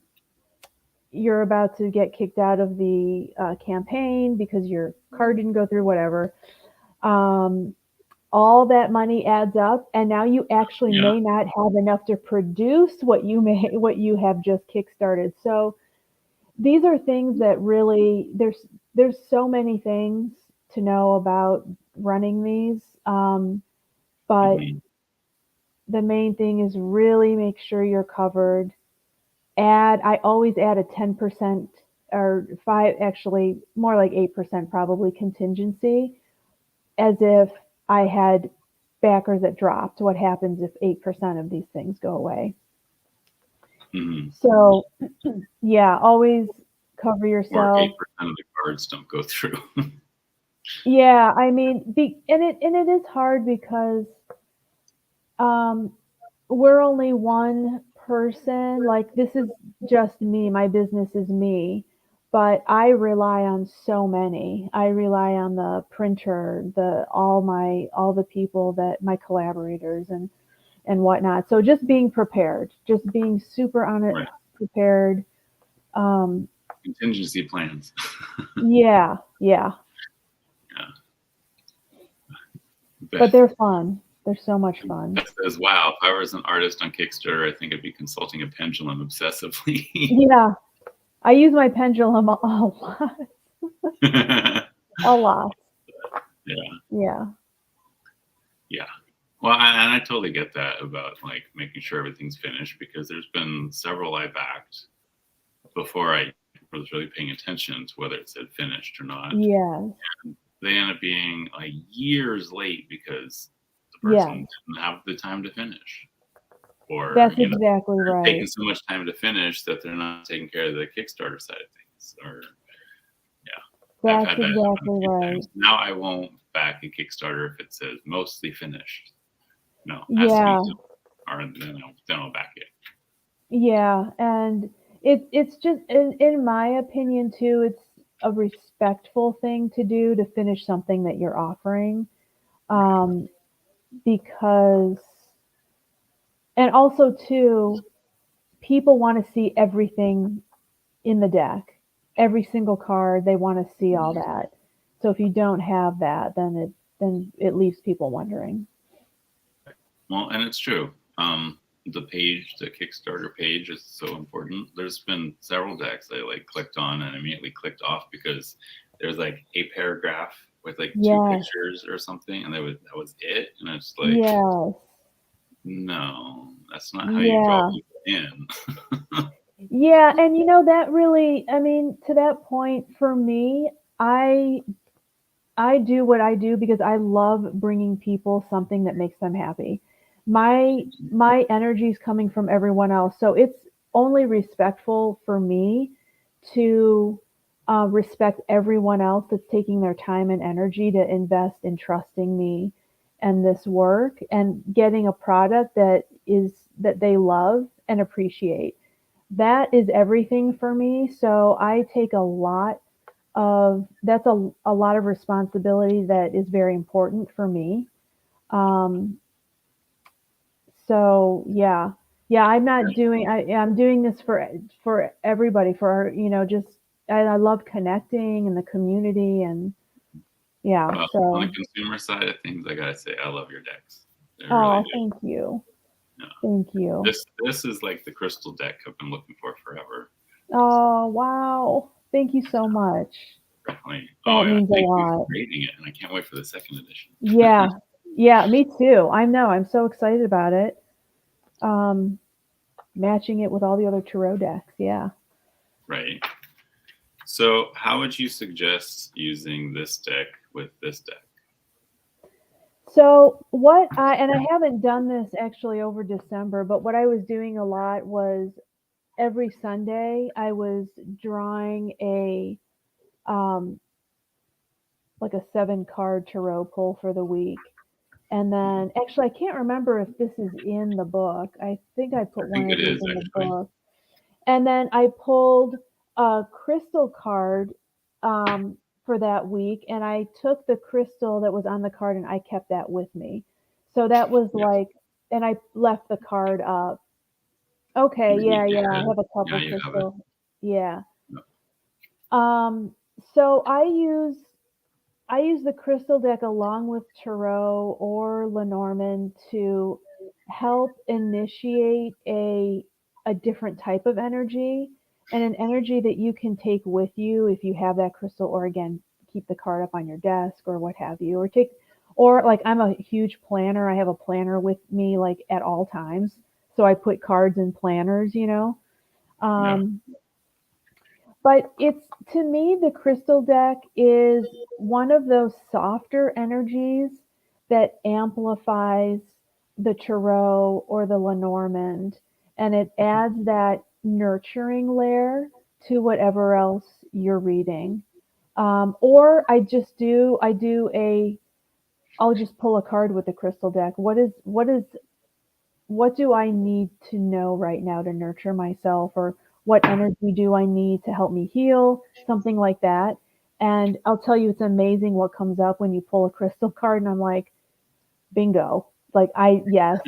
B: you're about to get kicked out of the campaign because your card didn't go through, whatever. Um, all that money adds up, and now you actually
C: Yeah.
B: may not have enough to produce what you have just kickstarted. So these are things that really, there's so many things to know about running these, but
C: Mhm.
B: the main thing is really make sure you're covered. I always add a 10% or five, actually more like 8% probably, contingency, as if I had backers that dropped. What happens if 8% of these things go away?
C: Mhm.
B: So yeah, always cover
C: Or
B: yourself.
C: 8% of the cards don't go through.
B: Yeah, I mean, and it is hard because um, we're only one person. Like, this is just me. My business is me, but I rely on so many. I rely on the printer, all the people, that my collaborators and whatnot. So just being prepared, just being super on it,
C: Right.
B: prepared. Um,
C: Contingency plans.
B: yeah, yeah, but they're fun. They're so much fun.
C: Beth says, wow, if I was an artist on Kickstarter, I think I'd be consulting a pendulum obsessively.
B: Yeah, I use my pendulum a lot. A lot.
C: Yeah.
B: Yeah.
C: Yeah. Well, and I totally get that about like making sure everything's finished, because there's been several I backed before I was really paying attention to whether it said finished or not.
B: Yes.
C: They end up being like years late because the
B: Yes.
C: person didn't have the time to finish, or
B: That's exactly
C: they're
B: right.
C: taking so much time to finish that they're not taking care of the Kickstarter side of things. Or I've
B: That's
C: had that happen
B: exactly
C: a few
B: right.
C: times. Now I won't back a Kickstarter if it says mostly finished. No, it has to be
B: Yeah.
C: done, or then I'll back it.
B: Yeah. And it's just, in my opinion too, it's a respectful thing to do, to finish something that you're offering. Because, and also too, people want to see everything in the deck, every single card. They want to see all that. So if you don't have that, then then it leaves people wondering.
C: Well, and it's true. The page, the Kickstarter page, is so important. There's been several decks I like clicked on and immediately clicked off because there's like a paragraph with like 2
B: Yes.
C: pictures or something, and that was it. And it's like,
B: Yes.
C: no, that's not how you draw
B: Yeah.
C: people in.
B: Yeah, and that really, I mean, to that point, for me, I do what I do because I love bringing people something that makes them happy. My energy is coming from everyone else, so it's only respectful for me to respect everyone else that's taking their time and energy to invest in trusting me and this work and getting a product that they love and appreciate. That is everything for me. So I take a lot that's a lot of responsibility that is very important for me. Um, so yeah, I'm not doing. I'm doing this for everybody. For just I love connecting in the community and yeah.
C: Well,
B: So
C: on the consumer side of things, I gotta say, I love your decks. They're really
B: oh,
C: good.
B: thank you,
C: Yeah.
B: thank you.
C: This is like the crystal deck I've been looking for forever.
B: Oh wow, thank you so much.
C: Definitely.
B: That means a
C: Thank you
B: lot.
C: for reading it, and I can't wait for the second edition.
B: Yeah, yeah, me too. I know. I'm so excited about it. Um, Matching it with all the other tarot decks. Yeah.
C: Right. So, how would you suggest using this deck with this deck?
B: So and I haven't done this actually over December, but what I was doing a lot was every Sunday I was drawing like a 7-card tarot pull for the week. And then actually I can't remember if this is in the book. I think I put
C: I
B: one
C: think
B: of
C: it
B: these
C: is
B: in the
C: actually.
B: book. And then I pulled a crystal card for that week, and I took the crystal that was on the card and I kept that with me. So that was
C: Yes.
B: like, and I left the card up. Okay,
C: You
B: yeah, I
C: did.
B: have a couple
C: Yeah, you have it.
B: crystal. Yeah.
C: No.
B: So I use the crystal deck along with tarot or Lenormand to help initiate a different type of energy and an energy that you can take with you if you have that crystal, or again, keep the card up on your desk or what have you, or like I'm a huge planner. I have a planner with me like at all times. So I put cards in planners.
C: Yeah.
B: But to me, the crystal deck is one of those softer energies that amplifies the tarot or the Lenormand, and it adds that nurturing layer to whatever else you're reading. Or I'll just pull a card with the crystal deck. What do I need to know right now to nurture myself, or what energy do I need to help me heal, something like that. And I'll tell you, it's amazing what comes up when you pull a crystal card, and I'm like, bingo. Like yes,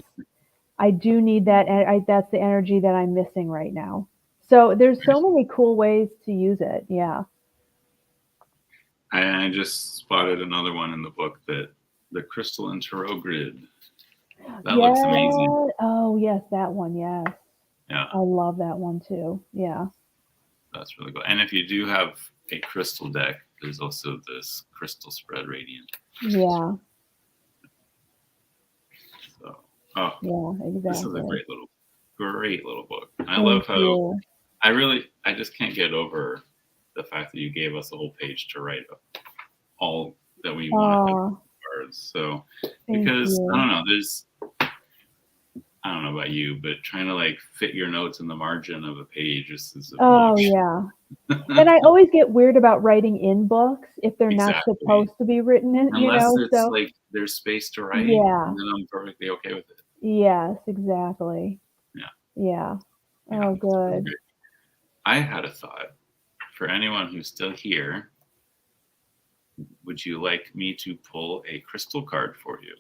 B: I do need that. And that's the energy that I'm missing right now. So there's so many cool ways to use it. Yeah.
C: I just spotted another one in the book, that the Crystal and Tarot Grid. That looks amazing.
B: Oh yes, that one. Yes.
C: Yeah.
B: I love that one too. Yeah.
C: That's really cool. And if you do have a crystal deck, there's also this Crystal Spread Radiant.
B: Yeah.
C: So,
B: yeah, exactly.
C: This is a great little book. I love how I just can't get over the fact that you gave us a whole page to write all that we want to have cards. So, because I don't know, I don't know about you, but trying to like fit your notes in the margin of a page is
B: much. Yeah. And I always get weird about writing in books if they're not supposed to be written in,
C: unless it's like there's space to write.
B: Yeah.
C: And then I'm perfectly okay with it.
B: Yes, exactly. Yeah. Oh, good.
C: I had a thought for anyone who's still here. Would you like me to pull a crystal card for you?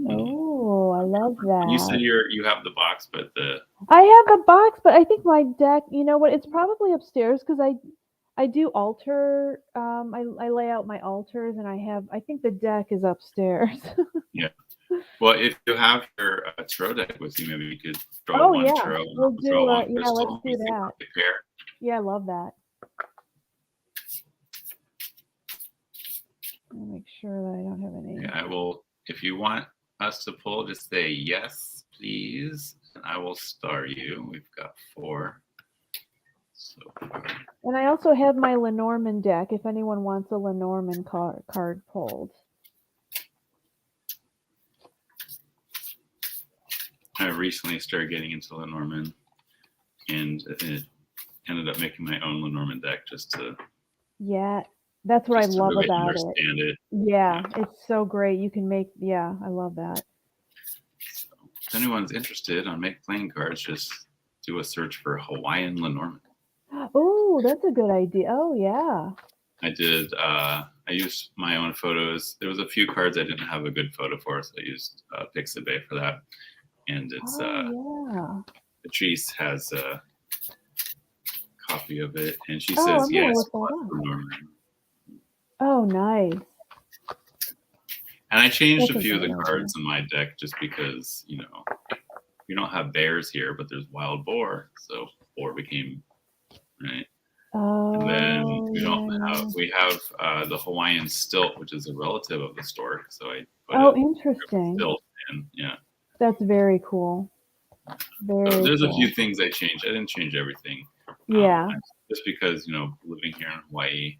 B: Oh, I love that.
C: You said you have the box, but
B: I have the box, but I think my deck, you know what? It's probably upstairs because I do altar. I lay out my altars, and I think the deck is upstairs.
C: Yeah. Well, if you have your tarot deck with you, maybe you could draw
B: Oh
C: one
B: yeah,
C: tarot
B: we'll
C: and draw
B: do.
C: one
B: Yeah, let's
C: crystal.
B: do
C: You think
B: that.
C: they pair?
B: Yeah, I love that. I'll make sure that I don't have any.
C: Yeah, I will. If you want us to pull, just say yes, please, and I will star you. We've got 4. So
B: And I also have my Lenormand deck. If anyone wants a Lenormand card pulled.
C: I recently started getting into Lenormand, and it ended up making my own Lenormand deck just to.
B: Yeah, that's what I love
C: really
B: about
C: understand it.
B: Yeah, it's so great. You can make. Yeah, I love that.
C: So, if anyone's interested on Make Playing Cards, just do a search for Hawaiian Lenormand.
B: Oh, that's a good idea. Oh, yeah.
C: I did. I used my own photos. There was a few cards I didn't have a good photo for, so I used Pixabay for that. And it's
B: yeah.
C: Patrice has a copy of it, and she
B: Oh,
C: says
B: I'm gonna
C: yes.
B: look that up.
C: Lenormand.
B: Oh, nice.
C: And I changed
B: That's
C: a few of the
B: good
C: cards in my deck just because, we don't have bears here, but there's wild boar, so boar became right.
B: Oh,
C: And then we have the Hawaiian stilt, which is a relative of the stork. So I put
B: interesting.
C: stilt in. Yeah.
B: That's very cool. Very
C: there's
B: cool.
C: a few things I changed. I didn't change everything.
B: Yeah.
C: Just because, living here in Hawaii,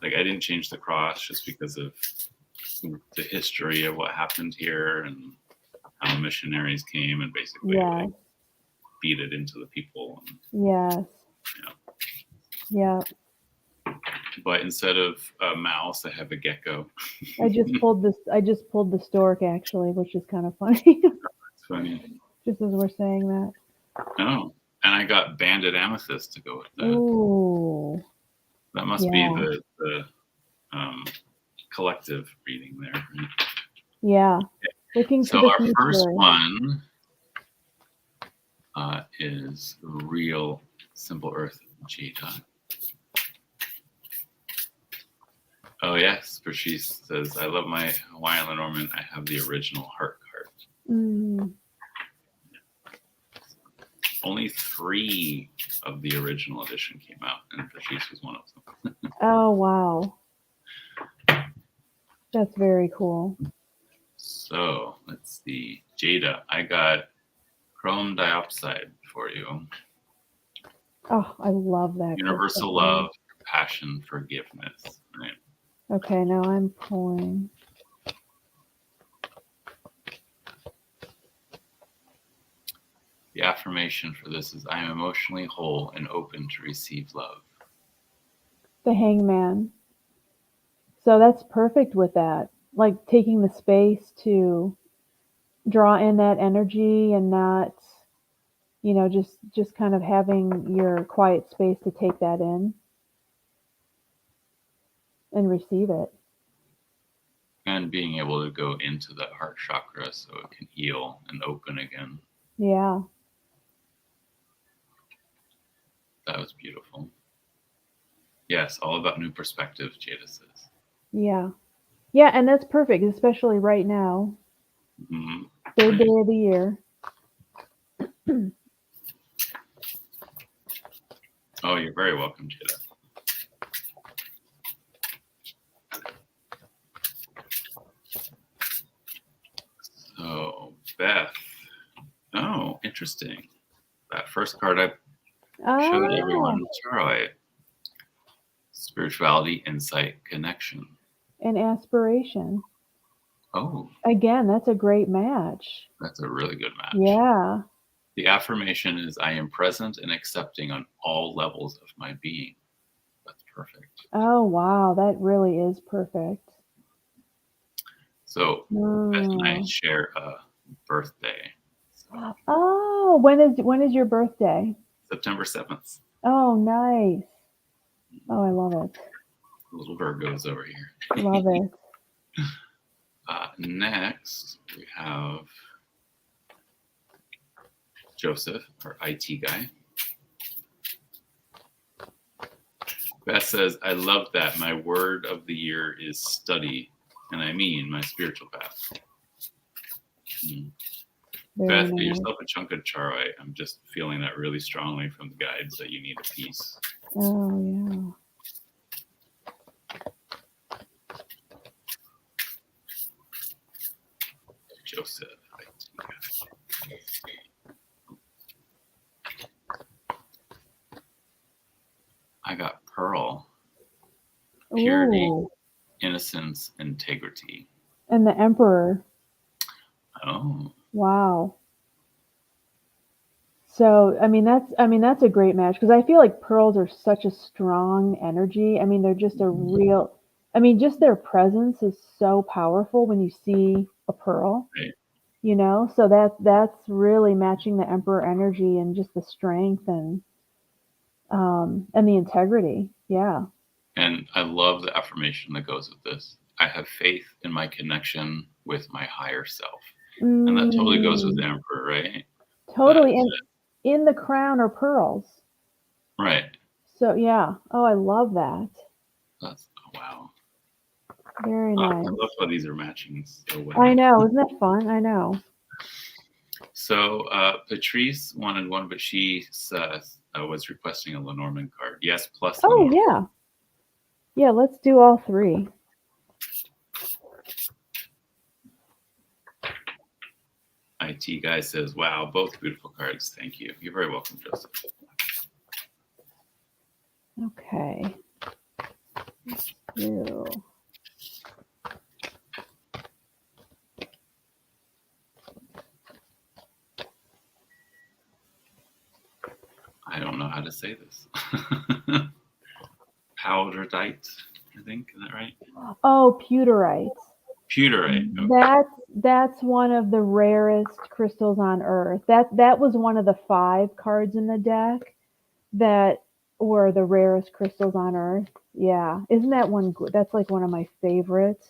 C: like I didn't change the cross just because of the history of what happened here and how missionaries came and basically like, feed it into the people. And,
B: yes. Yeah.
C: But instead of a mouse, I have a gecko.
B: I just pulled the stork actually, which is kind of funny.
C: It's funny.
B: Just as we're saying that.
C: Oh, and I got banded amethyst to go with that.
B: Ooh.
C: That must be the collective reading there. Right?
B: Yeah. Looking to the
C: our
B: future.
C: First one is real Simple Earth Jada. Oh yes, Patrice says, I love my Hawaiian Lenormand. I have the original heart card.
B: Mm.
C: Only 3 of the original edition came out, and Patrice was one of them.
B: Oh wow. That's very cool.
C: So let's see. Jada, I got chrome diopside for you.
B: Oh, I love that.
C: Universal love, passion, forgiveness. Right.
B: Okay, now I'm pulling.
C: The affirmation for this is, I am emotionally whole and open to receive love.
B: The Hangman. So that's perfect with that. Like taking the space to draw in that energy and not, just kind of having your quiet space to take that in and receive it.
C: And being able to go into that heart chakra so it can heal and open again.
B: Yeah.
C: That was beautiful. Yes, all about new perspective, Jada says.
B: Yeah. Yeah, and that's perfect, especially right now.
C: Mm-hmm.
B: Third day of the year.
C: Oh, you're very welcome, Jada. So, Beth. Oh, interesting. That first card I showed everyone was tarot. Spirituality, insight, connection.
B: And aspiration.
C: Oh.
B: Again, that's a great match.
C: That's a really good match.
B: Yeah.
C: The affirmation is, I am present and accepting on all levels of my being. That's perfect.
B: Oh, wow. That really is perfect.
C: So, Beth and I share a birthday. So.
B: Oh, when is your birthday?
C: September 7th.
B: Oh, nice. Oh, I love it.
C: Little Virgos over here.
B: Love it.
C: Next, we have Joseph, our IT guy. Beth says, I love that. My word of the year is study. And I mean my spiritual path. Beth, get yourself a chunk of charoite. I'm just feeling that really strongly from the guides that you need a piece.
B: Oh, yeah.
C: Joseph. I got pearl. Purity,
B: Ooh.
C: innocence, integrity.
B: And the Emperor.
C: Oh.
B: Wow. So, I mean, that's a great match because I feel like pearls are such a strong energy. I mean, they're just a real, I mean, just their presence is so powerful when you see a pearl,
C: Right.
B: you know? So that's really matching the Emperor energy and just the strength and the integrity. Yeah.
C: And I love the affirmation that goes with this. I have faith in my connection with my higher self. And that totally goes with the Emperor, right?
B: Totally. And in the crown are pearls.
C: Right.
B: So, yeah. Oh, I love that.
C: That's, oh, wow.
B: Very nice.
C: I love how these are matching so well.
B: I know. Isn't that fun? I know.
C: So Patrice wanted one, but she was requesting a Lenormand card. Yes, plus
B: Oh,
C: Lenormand.
B: yeah. Yeah, let's do all three.
C: IT guy says, wow, both beautiful cards. Thank you. You're very welcome, Joseph.
B: Okay. Let's do.
C: I don't know how to say this. Powderdite, I think. Is that right?
B: Oh, pewterite.
C: Pewterite. Okay.
B: That's one of the rarest crystals on earth. That was one of the 5 cards in the deck that were the rarest crystals on earth. Yeah. Isn't that one? That's like one of my favorites.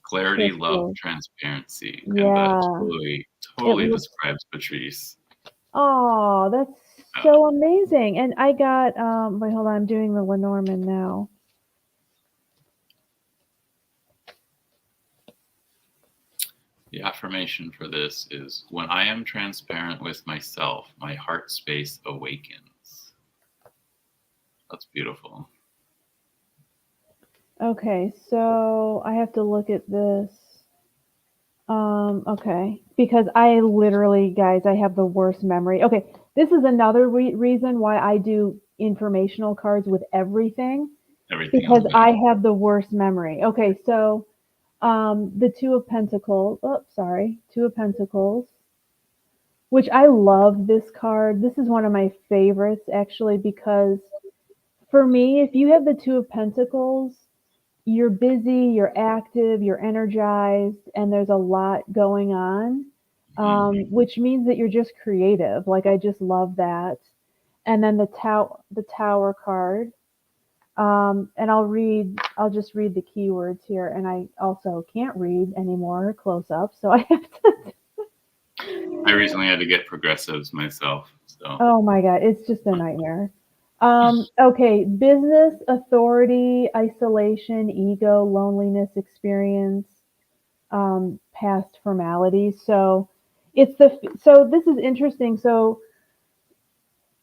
C: Clarity,
B: crystals.
C: love, transparency.
B: Yeah.
C: And that totally describes Patrice.
B: Oh, that's so amazing. And I got, wait, hold on. I'm doing the Lenormand now.
C: The affirmation for this is, when I am transparent with myself, my heart space awakens. That's beautiful.
B: Okay, so I have to look at this. Okay, because I literally, guys, I have the worst memory. Okay, this is another reason why I do informational cards with everything. Because I have the worst memory. Okay, so the Two of Pentacles. Oh, sorry, Two of Pentacles. Which I love this card. This is one of my favorites actually because for me, if you have the Two of Pentacles, you're busy, you're active, you're energized, and there's a lot going on, which means that you're just creative. Like I just love that. And then the Tower card. And I'll just read the keywords here. And I also can't read anymore close up. So I have to.
C: I recently had to get progressives myself. So.
B: Oh my God, it's just a nightmare. Okay, business, authority, isolation, ego, loneliness, experience, past formalities. So so this is interesting. So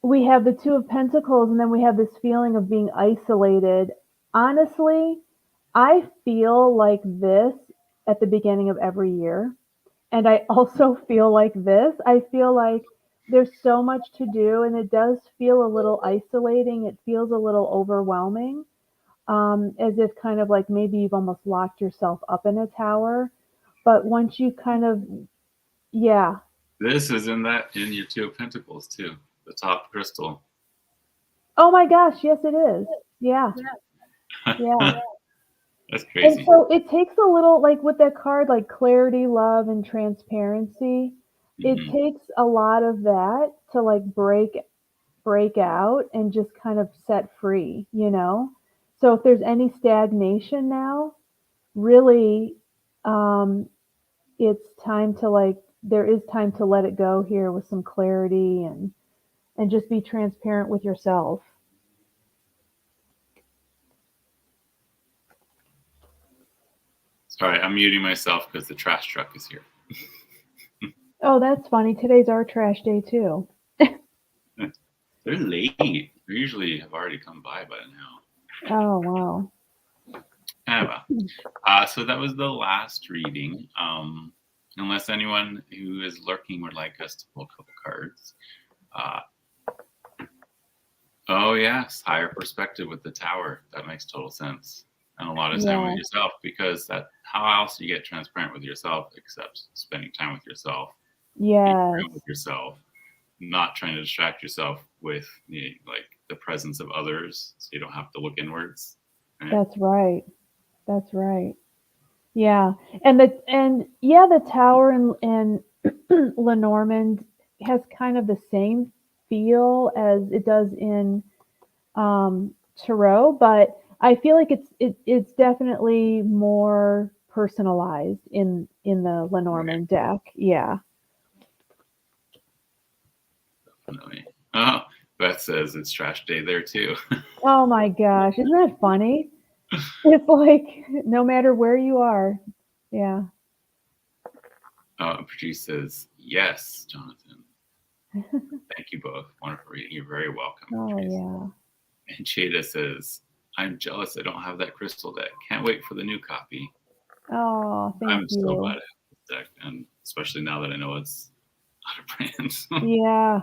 B: we have the Two of Pentacles, and then we have this feeling of being isolated. Honestly, I feel like this at the beginning of every year. And I also feel like this. I feel like there's so much to do, and it does feel a little isolating. It feels a little overwhelming, as if kind of like maybe you've almost locked yourself up in a tower. But once you kind of, yeah.
C: This is in your Two of Pentacles too, the top crystal.
B: Oh my gosh, yes it is. Yeah. Yeah.
C: That's crazy.
B: And so it takes a little, like with that card, like clarity, love, and transparency. It takes a lot of that to like break out and just kind of set free, you know? So if there's any stagnation now, really, it's time to there is time to let it go here with some clarity and just be transparent with yourself.
C: All right, I'm muting myself because the trash truck is here.
B: Oh, that's funny. Today's our trash day too.
C: They're late. They usually have already come by now.
B: Oh, wow.
C: So that was the last reading. Unless anyone who is lurking would like us to pull a couple cards. Oh yes, higher perspective with the tower. That makes total sense. And a lot of time with yourself, because how else do you get transparent with yourself except spending time with yourself?
B: Yeah.
C: With yourself, not trying to distract yourself with the presence of others, so you don't have to look inwards.
B: Right? That's right. That's right. Yeah, and the tower in Lenormand has kind of the same feel as it does in Tarot, but I feel like it's definitely more personalized in the Lenormand deck. Yeah.
C: Definitely. Oh, Beth says it's trash day there too.
B: Oh my gosh, isn't that funny? It's like no matter where you are. Yeah.
C: Patrice says, yes, Jonathan. Thank you both. Wonderful reading. You're very welcome.
B: Oh,
C: Patrice.
B: yeah.
C: And Chada says, I'm jealous I don't have that crystal deck. Can't wait for the new copy.
B: Oh, thank you.
C: I'm so glad I have this deck, and especially now that I know it's out of print.
B: Yeah.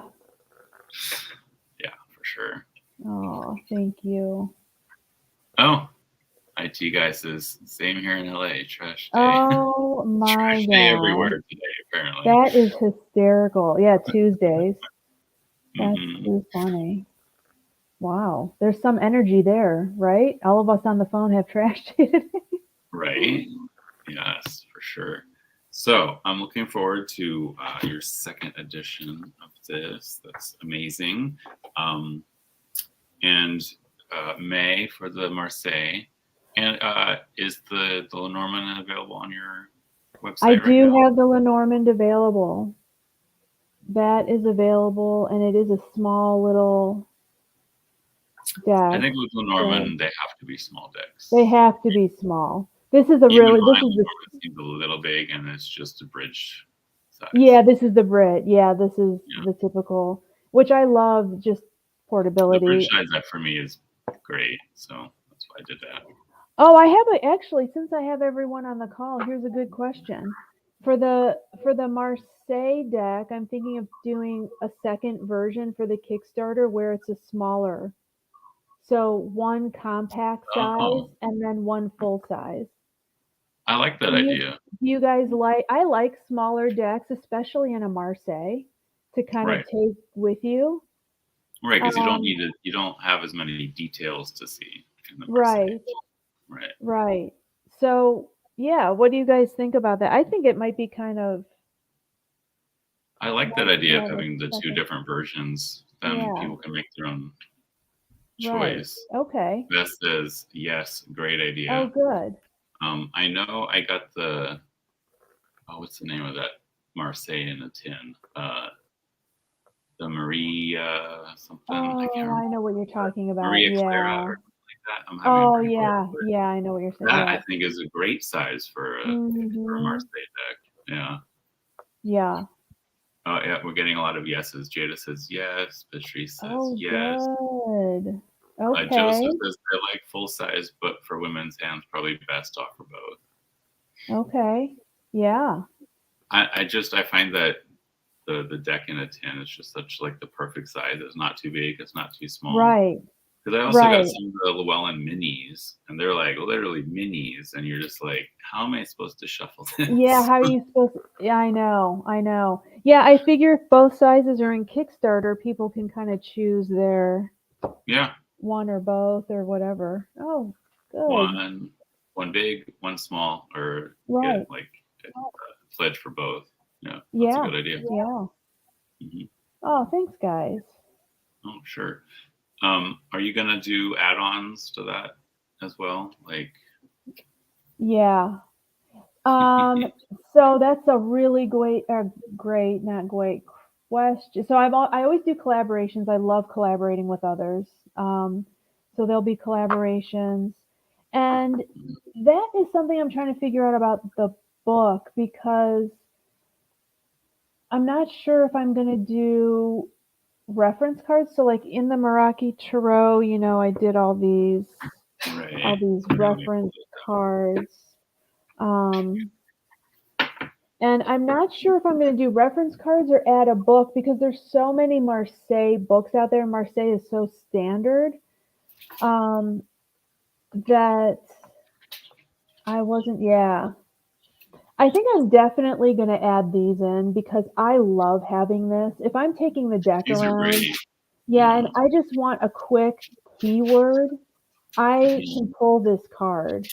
C: Yeah, for sure.
B: Oh, thank you.
C: Oh, IT guy says, same here in LA. Trash day.
B: Oh my
C: Trash
B: God.
C: day everywhere today, apparently.
B: That is hysterical. Yeah, Tuesdays. That's too funny. Wow. There's some energy there, right? All of us on the phone have trash day today.
C: Right. Yes, for sure. So I'm looking forward to your second edition of this. That's amazing. And May for the Marseille. And is the Lenormand available on your website?
B: I do have the Lenormand available. That is available, and it is a small little deck.
C: I think with Lenormand, they have to be small decks.
B: They have to be small. This is a really
C: seems a little big, and it's just a bridge size.
B: Yeah, this is the bridge. Yeah, this is the typical, which I love. Just portability.
C: The bridge size for me is great, so that's why I did that.
B: Oh, I have actually, since I have everyone on the call, here's a good question. For the Marseille deck, I'm thinking of doing a second version for the Kickstarter where it's a smaller. So one compact size and then one full size.
C: I like that idea.
B: Do you guys I like smaller decks, especially in a Marseille, to kind of take with you.
C: Right, because you don't have as many details to see in the
B: Marseille.
C: Right.
B: Right. So yeah, what do you guys think about that? I think it might be kind of.
C: I like that idea of having the two different versions. Then people can make their own choice.
B: Right. Okay.
C: Beth says yes, great idea.
B: Oh, good.
C: I know I got what's the name of that Marseille in a tin? The Marie something.
B: Oh, I know what you're talking about.
C: Maria Clara or something like that. I'm
B: having yeah, I know what you're saying.
C: That I think is a great size for a Marseille deck. Yeah.
B: Yeah.
C: Oh yeah, we're getting a lot of yeses. Jada says yes. Patrice says yes.
B: Good. Okay.
C: Joseph says I like full size, but for women's hands, probably best to offer both.
B: Okay. Yeah.
C: I find that the deck in a tin is just such like the perfect size. It's not too big. It's not too small.
B: Right.
C: Because I also got some of the Llewellyn minis, and they're like literally minis, and you're just like, how am I supposed to shuffle this?
B: Yeah, how are you supposed to? Yeah, I know. Yeah, I figure if both sizes are in Kickstarter, people can kind of choose their one or both or whatever. Oh, good.
C: One big, one small, or get like a pledge for both. Yeah, that's a good idea.
B: Yeah. Mm-hmm. Oh, thanks, guys.
C: Oh, sure. Are you gonna do add-ons to that as well? Like,
B: yeah. So that's a really great question. So I always do collaborations. I love collaborating with others. So there'll be collaborations, And that is something I'm trying to figure out about the book, because I'm not sure if I'm going to do reference cards. So like in the Meraki Tarot, you know, I did all these reference cards. And I'm not sure if I'm going to do reference cards or add a book, because there's so many Marseille books out there. Marseille is so standard that I wasn't, I think I'm definitely going to add these in, because I love having this. If I'm taking the deck around, and I just want a quick keyword, I can pull this card,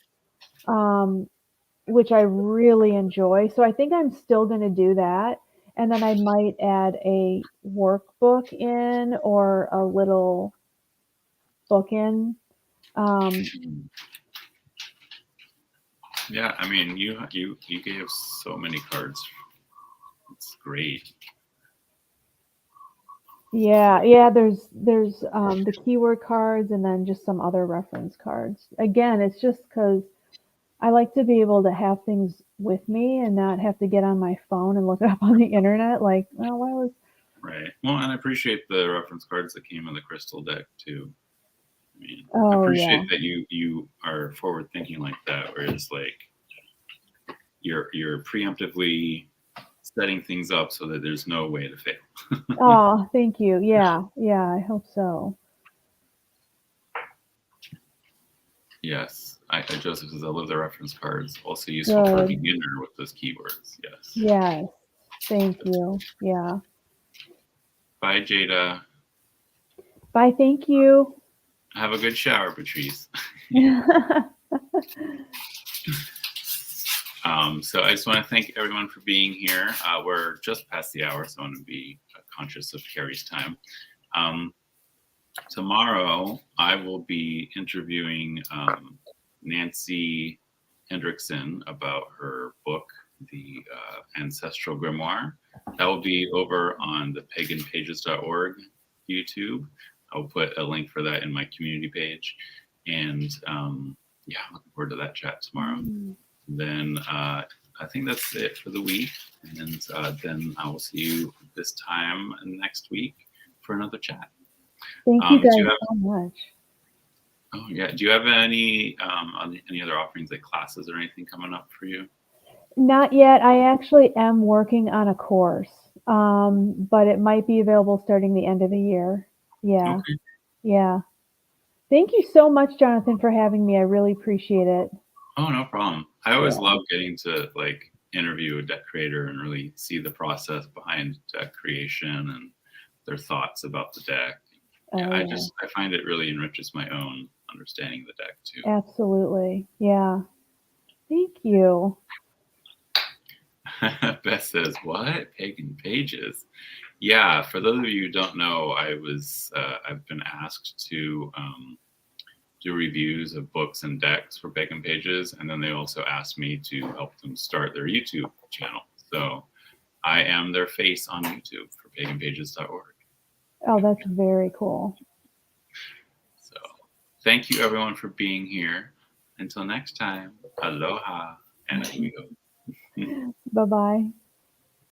B: which I really enjoy. So I think I'm still going to do that. And then I might add a workbook in, or a little book in.
C: Yeah, I mean, you gave so many cards. It's great.
B: Yeah. There's the keyword cards, and then just some other reference cards. Again, it's just because I like to be able to have things with me and not have to get on my phone and look it up on the internet. Like, well, why was
C: Right. Well, and I appreciate the reference cards that came in the crystal deck too. I mean, I
B: Oh,
C: appreciate
B: yeah.
C: that you are forward thinking like that, where it's like you're preemptively setting things up so that there's no way to fail.
B: Oh, thank you. Yeah, I hope so.
C: Yes. Joseph says, I love the reference cards. Also useful for a beginner with those keywords. Yes.
B: Yes. Thank you. Yeah.
C: Bye, Jada.
B: Bye. Thank you.
C: Have a good shower, Patrice. So I just want to thank everyone for being here. We're just past the hour, so I want to be conscious of Kerri's time. Tomorrow, I will be interviewing Nancy Hendrickson about her book, The Ancestral Grimoire. That will be over on the paganpages.org YouTube. I'll put a link for that in my community page. And yeah, looking forward to that chat tomorrow. Then I think that's it for the week. And then I will see you this time next week for another chat.
B: Thank you guys so much.
C: Oh yeah. Do you have any other offerings, like classes or anything coming up for you?
B: Not yet. I actually am working on a course, but it might be available starting the end of the year. Yeah.
C: Okay.
B: Yeah. Thank you so much, Jonathan, for having me. I really appreciate it.
C: Oh, no problem. I always love getting to like interview a deck creator and really see the process behind deck creation and their thoughts about the deck. Yeah, I find it really enriches my own understanding of the deck too.
B: Absolutely. Yeah. Thank you.
C: Beth says, what? Pagan Pages? Yeah, for those of you who don't know, I've been asked to do reviews of books and decks for Pagan Pages, and then they also asked me to help them start their YouTube channel. So I am their face on YouTube for paganpages.org.
B: Oh, that's very cool.
C: So thank you everyone for being here. Until next time, aloha and amigo.
B: Bye-bye.